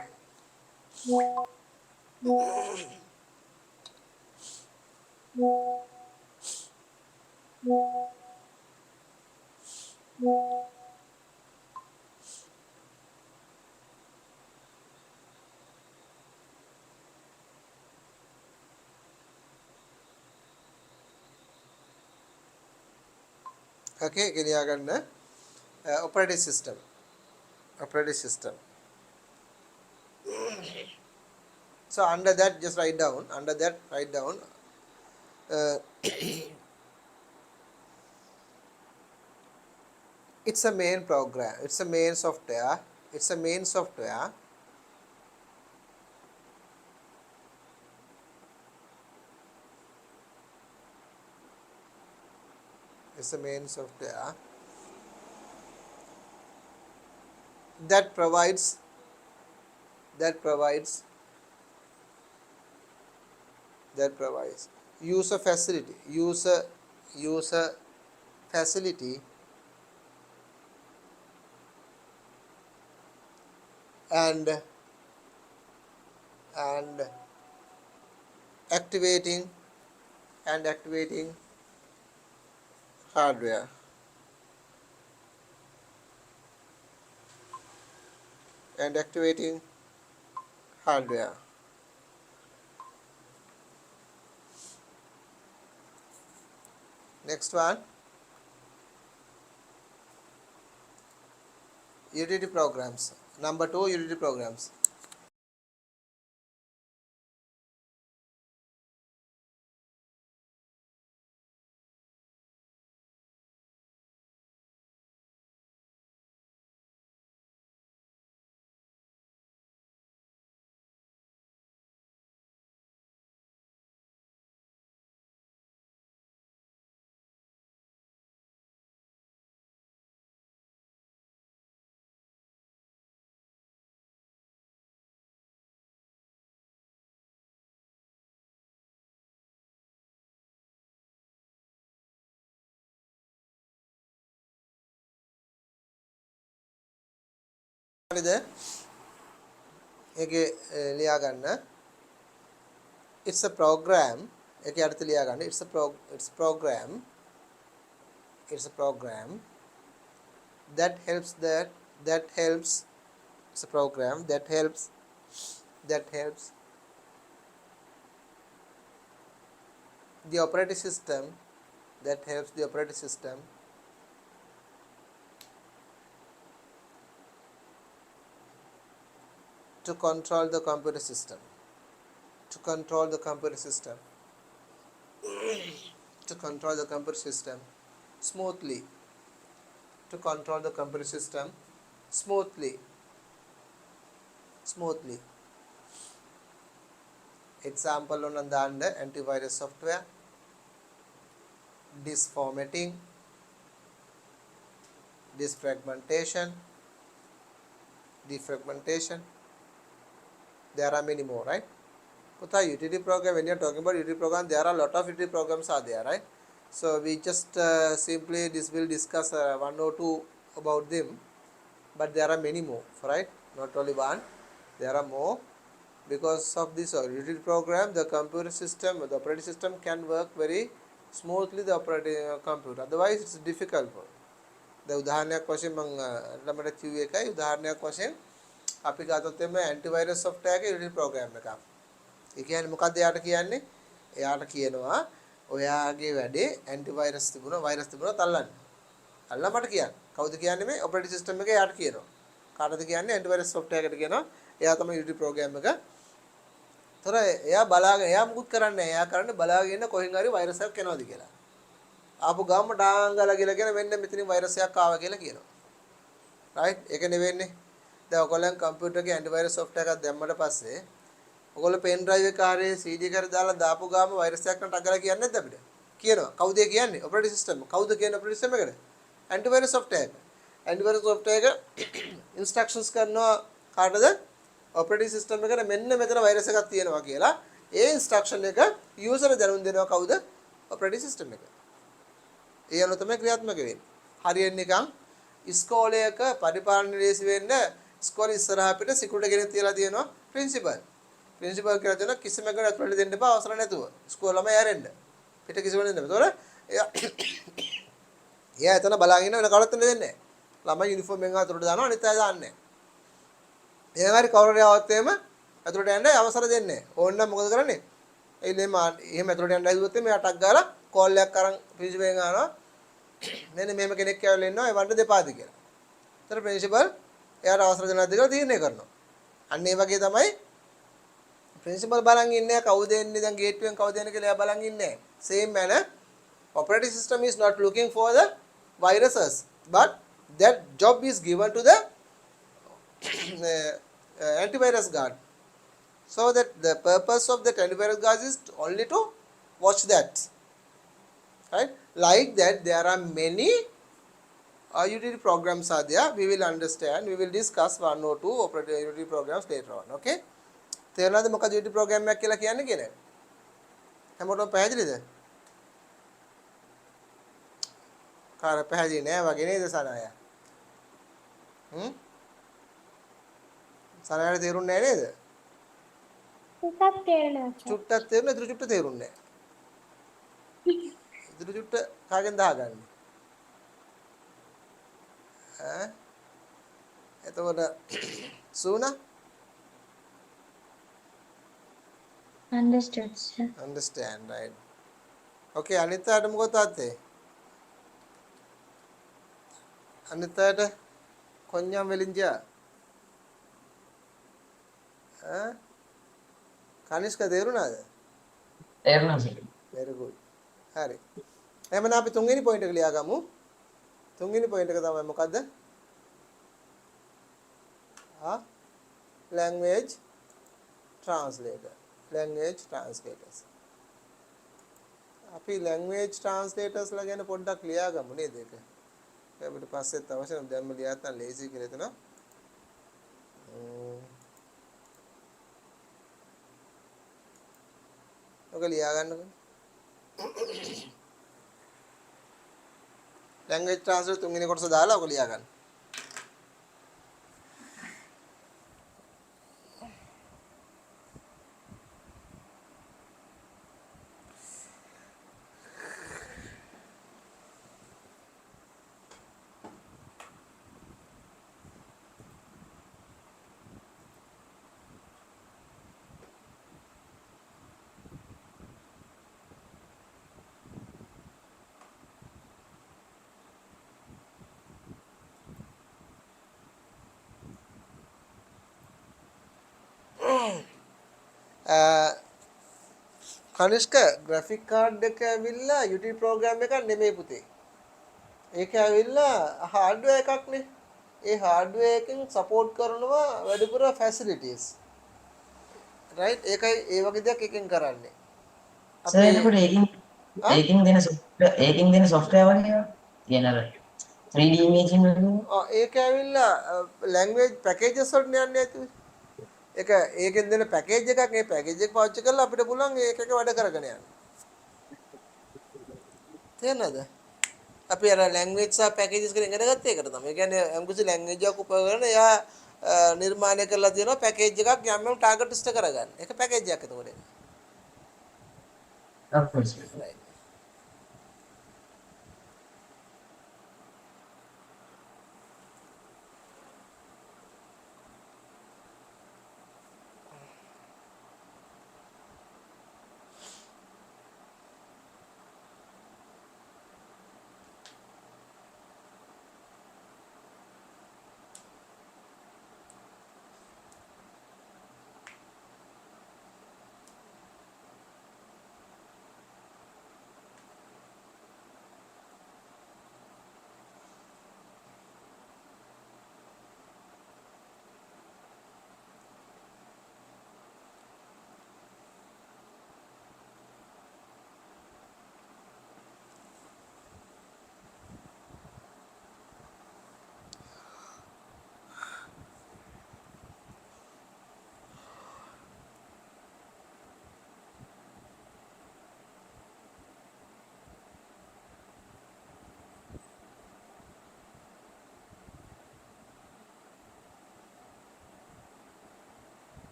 okay, ලියා ගන්න. Operating system. So under that just write down. It's a main program. It's a main software. It's a main software. It's a main software that provides user facility and activating hardware. Next one, utility programs. Number 2, utility programs. හරිද? ඒකේ ලියා ගන්න. It's a program. ඒකේ අර්ථය ලියා ගන්න. It's a program that helps it's a program that helps the operating system that helps the operating system to control the computer system, to control the computer system, to control the computer system smoothly, to control the computer system smoothly. Example on the antivirus software, disformatting, defragmentation. There are many more, right? Utility program, when you are talking about utility program, there are a lot of utility programs are there, right? So we just simply will discuss one or two about them, but there are many more, right? Not only one, there are more. Because of this utility program, the computer system, the operating system can work very smoothly the operating computer. Otherwise, it's difficult. The උදාහරණයක් වශයෙන් මම ළමට කිව්වේ එකයි උදාහරණයක් වශයෙන් අපි ගත්තොත් එimhe antivirus software එකේ utility program එකක්. ඒ කියන්නේ මොකක්ද එයාට කියන්නේ? එයාට කියනවා ඔයාගේ වැඩේ antivirus තිබුණා virus තිබුණා තල්ලන්න. අල්ලලා මට කියන්න. කවුද කියන්නේ මේ operating system එකේ එයාට කියනවා. කාටද කියන්නේ antivirus software එකට කියනවා. එයා තමයි utility program එක. තොර එයා බලාගෙන එයා මුකුත් කරන්නේ නැහැ. එයා කරන්නේ බලාගෙන ඉන්න කොහෙන් හරි virus එකක් එනවද කියලා. ආපු ගාම ඩාංගලා කියලා කියන මෙන්න මෙතනින් virus එකක් ආවා කියලා කියනවා. right? ඒක නෙවෙන්නේ. දැන් ඔයගොල්ලන් කම්පියුටර් එකේ antivirus software එකක් දැම්මට පස්සේ ඔයගොල්ලෝ pen drive එක කාර්යයේ CD එකට දාලා දාපු ගාම virus එකක් නට අගලා කියන්නේ නැද්ද අපිට? කියනවා. කවුද කියන්නේ? operating system. කවුද කියන්නේ operating system එකට? antivirus software එක. antivirus software එක instructions කරනවා කාටද? operating system එකට මෙන්න මෙතන virus එකක් තියෙනවා කියලා. ඒ instruction එක user දැනුම් දෙනවා කවුද? operating system එක. ඒ අනුව තමයි ක්‍රියාත්මක වෙන්නේ. හරියට නිකන් ඉස්කෝලේක පරිපාලන ලේසි වෙන්න ඉස්කෝලේ ඉස්සරහා පිට සිකුරිටි කෙනෙක් තියලා තියෙනවා ප්‍රින්සිපල්. ප්‍රින්සිපල් කියලා දෙන කිසිම කෙනෙක් ඇතුළට දෙන්න එපා අවසර නැතුව. ඉස්කෝල ළමයි ඇරෙන්න. පිට කිසිම දෙන්න බෑ. එයා එතන බලාගෙන ඉන්න වෙන කවුරුත් දෙන්නේ නැහැ. ළමයි යුනිෆෝම් එකෙන් අතුරට දානවා අනිත් අය දාන්නේ නැහැ. එහෙනම් හරි කවුරු හරි ආවොත් එහෙම ඇතුළට යන්න අවසර දෙන්නේ නැහැ. ඕන්න මොකද කරන්නේ? එහෙම ඇතුළට යන්න හදුවොත් එමේ අටක් ගාලා කෝල් එකක් අරන් ප්‍රින්සිපල්ගෙන් අහනවා මෙන්න මෙහෙම කෙනෙක් ඇවිල්ලා ඉන්නවා ඒ වන්ට දෙපාද කියලා. ඒතර ප්‍රින්සිපල් එයාට අවසර දෙනවද කියලා තීරණය කරනවා. අන්න ඒ වගේ තමයි ප්‍රින්සිපල් බලන් ඉන්නේ කවුද එන්නේ දැන් ගේට්ටුවෙන් කවුද එන්නේ කියලා එයා බලන් ඉන්නේ. Same manner operating system is not looking for the viruses but that job is given to the antivirus guard. So that the purpose of the antivirus guard is only to watch that. Right? Like that, there are many utility programs are there. We will understand. We will discuss one or two operating utility programs later on. Okay? තේරුණාද මොකද utility program එකක් කියලා කියන්නේ කියලා? හැමෝටම පැහැදිලිද? කාර පැහැදිලි නෑ වගේ නේද සනාය? සනායට තේරුන්නේ නෑ නේද? ටිකක් තේරෙනවා. චුට්ටක් තේරුණා, ඉතුරු චුට්ට තේරුන්නේ නෑ. ඉතුරු චුට්ට කාගෙන් දාගන්නේ? ඈ? එතකොට සූනා? Understood, sir. Understand, right? Okay, අනිත් මොකද තාත්තේ? අනිත් කොන්්ඤම් වෙලින්ජා. ඈ? කනිෂ්ක තේරුණාද? තේරුණා සර්. very good. හරි. එහෙනම් අපි තුන්වෙනි පොයින්ට් එක ලියා ගමු. තුන්වෙනි පොයින්ට් එක තමයි මොකද්ද? language translator. language translators. අපි language translators ලා ගැන පොඩ්ඩක් ලියා ගමු නේද ඒක? අපිට පස්සෙත් අවශ්‍ය නම් දැන්ම ලියාත් නම් ලේසි කියලා හිතනවා. ඔක ලියා ගන්නකො. language translator තුන්වෙනි කොටස දාලා ඔක ලියා ගන්න. කනිෂ්ක ග්‍රැෆික් කාඩ් එක ඇවිල්ලා යුටිලිටි ප්‍රෝග්‍රෑම් එකක් නෙමෙයි පුතේ. ඒක ඇවිල්ලා හાર્ඩ්වෙයාර් එකක්නේ. ඒ හાર્ඩ්වෙයාර් එකෙන් සපෝට් කරනවා වැඩිපුර ෆැසිලිටිස්. රයිට් ඒකයි ඒ වගේ දෙයක් එකෙන් කරන්නේ. සර් අපේ එතකොට ආ ඒකින් දෙන software වගේ ඒවා තියෙන අර 3D imaging වගේ ඒක ඇවිල්ලා ලැන්ග්වේජ් පැකේජස් වලට යන්නේ නැතුයි. ඒකෙන් දෙන පැකේජ් එකක් ඒ පැකේජ් එක පාවිච්චි කරලා අපිට පුළුවන් ඒක එක වැඩ කරගෙන යන්න. තේරෙනවද? අපි අර ලැන්ග්වේජ් සහ පැකේජස් කියන ඉගෙන ගත්ත එකට තමයි. ඒ කියන්නේ යම්කිසි ලැන්ග්වේජ් එකක් උපයෝග එයා නිර්මාණය කරලා තියෙනවා පැකේජ් එකක් යම් යම් ටාගට් ඉෂ්ට කරගන්න. ඒක පැකේජ් එකක් එතකොට ඒක. Ups right.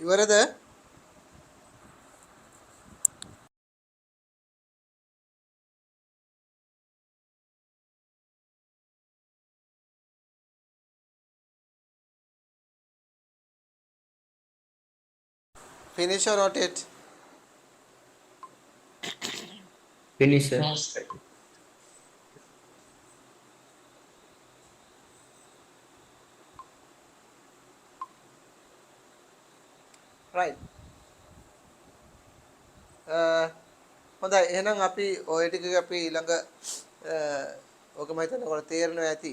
ඉවරද? Finish or not yet? finish sir. Right. හොඳයි එහෙනම් අපි ඔය ටික අපි ඊළඟ ඔක මම හිතන්නේ ඔයාලට තේරෙනවා ඇති.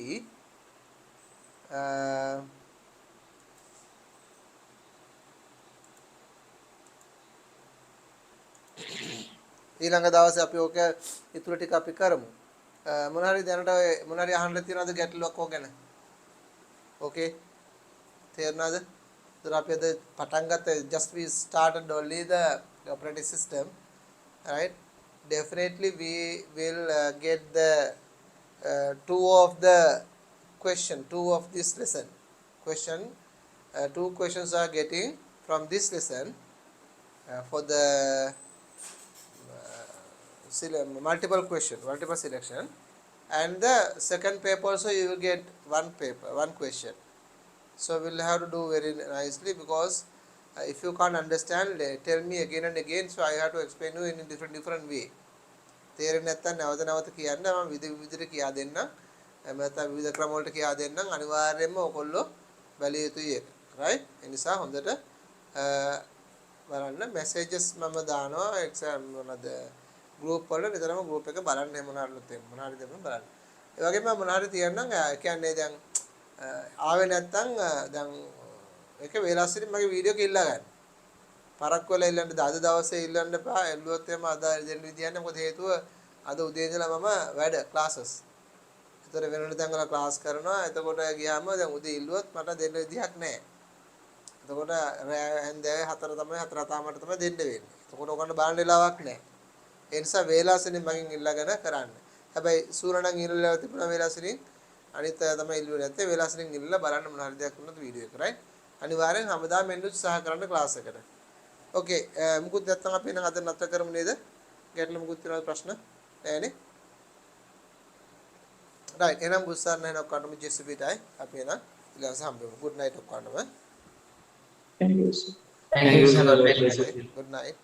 ඊළඟ දවසේ අපි ඔක ඉතුරු ටික අපි කරමු. මොන හරි දැනට ඔය මොන හරි අහන්න තියනවද ගැටලුවක් ඕක ගැන? ඕකේ. තේරුණාද? ඒතර අපි අද පටන් ගත්ත just we started only the operating system, right? Definitely we will get the two of the question, two of this lesson. Two questions are getting from this lesson for the multiple selection, and the second paper also you will get one question. So we'll have to do very nicely because if you can't understand, tell me again and again, so I have to explain you in a different way. තේරෙන්නේ නැත්නම් නැවත නැවත කියන්න මම විවිධ කියා දෙන්නම්. එහෙම නැත්නම් විවිධ ක්‍රම වලට කියා දෙන්නම්. අනිවාර්යයෙන්ම ඔයගොල්ලෝ බැලිය යුතුයි ඒක. right? ඒ නිසා හොඳට බලන්න messages මම දානවා exam මොනද group වල නිතරම group එක බලන්න එහෙම මොනවාරි තියෙනවා. මොනවාරි දෙන්න බලන්න. ඒ වගේම මොනවාරි තියෙනනම් කියන්නේ දැන් ආවේ නැත්නම් දැන් ඒක වේලාසිරින් මගේ වීඩියෝ එක ඉල්ලා ගන්න. පරක්කු වෙලා ඉල්ලන්න අද දවසේ ඉල්ලන්න එපා. එල්ලුවොත් එහෙම අද දෙන්න විදියක් නැහැ. මොකද හේතුව අද උදේ ඉඳලා මම වැඩ ක්ලාසස්. ඒතර වෙන වෙන තැන් වල ක්ලාස් කරනවා. එතකොට ගියාම දැන් උදේ ඉල්ලුවොත් මට දෙන්න විදියක් නැහැ. එතකොට හැන්දෑවේ 4 තමයි 4 තාමට තමයි දෙන්න වෙන්නේ. එතකොට ඔයගොල්ලෝ බලන්න වෙලාවක් නැහැ. ඒ නිසා වේලාසිරින් මගෙන් ඉල්ලගෙන කරන්න. හැබැයි සූරණන් ඉල්ලලා තිබුණා වේලාසිරින් අනිත් අය තමයි ඉල්ලුවේ නැත්තේ. වේලාසිරින් ඉල්ලලා බලන්න මොන හරි දෙයක් වුණොත් වීඩියෝ එක right. අනිවාර්යෙන් හැමදාම එන්න උත්සාහ කරන්න ක්ලාස් එකට. ඕකේ මුකුත් නැත්නම් අපි එහෙනම් අද නතර කරමු නේද? ගැටලු මුකුත් තියෙනවද ප්‍රශ්න? නැහැනේ. right එහෙනම් බුස්සාර නැහැ ඔක්කොටම ජෙසිබිටයි අපි එහෙනම් ඊළඟට හම්බෙමු. good night ඔක්කොටම. Thank you, sir. Thank you sir. God bless you. good night.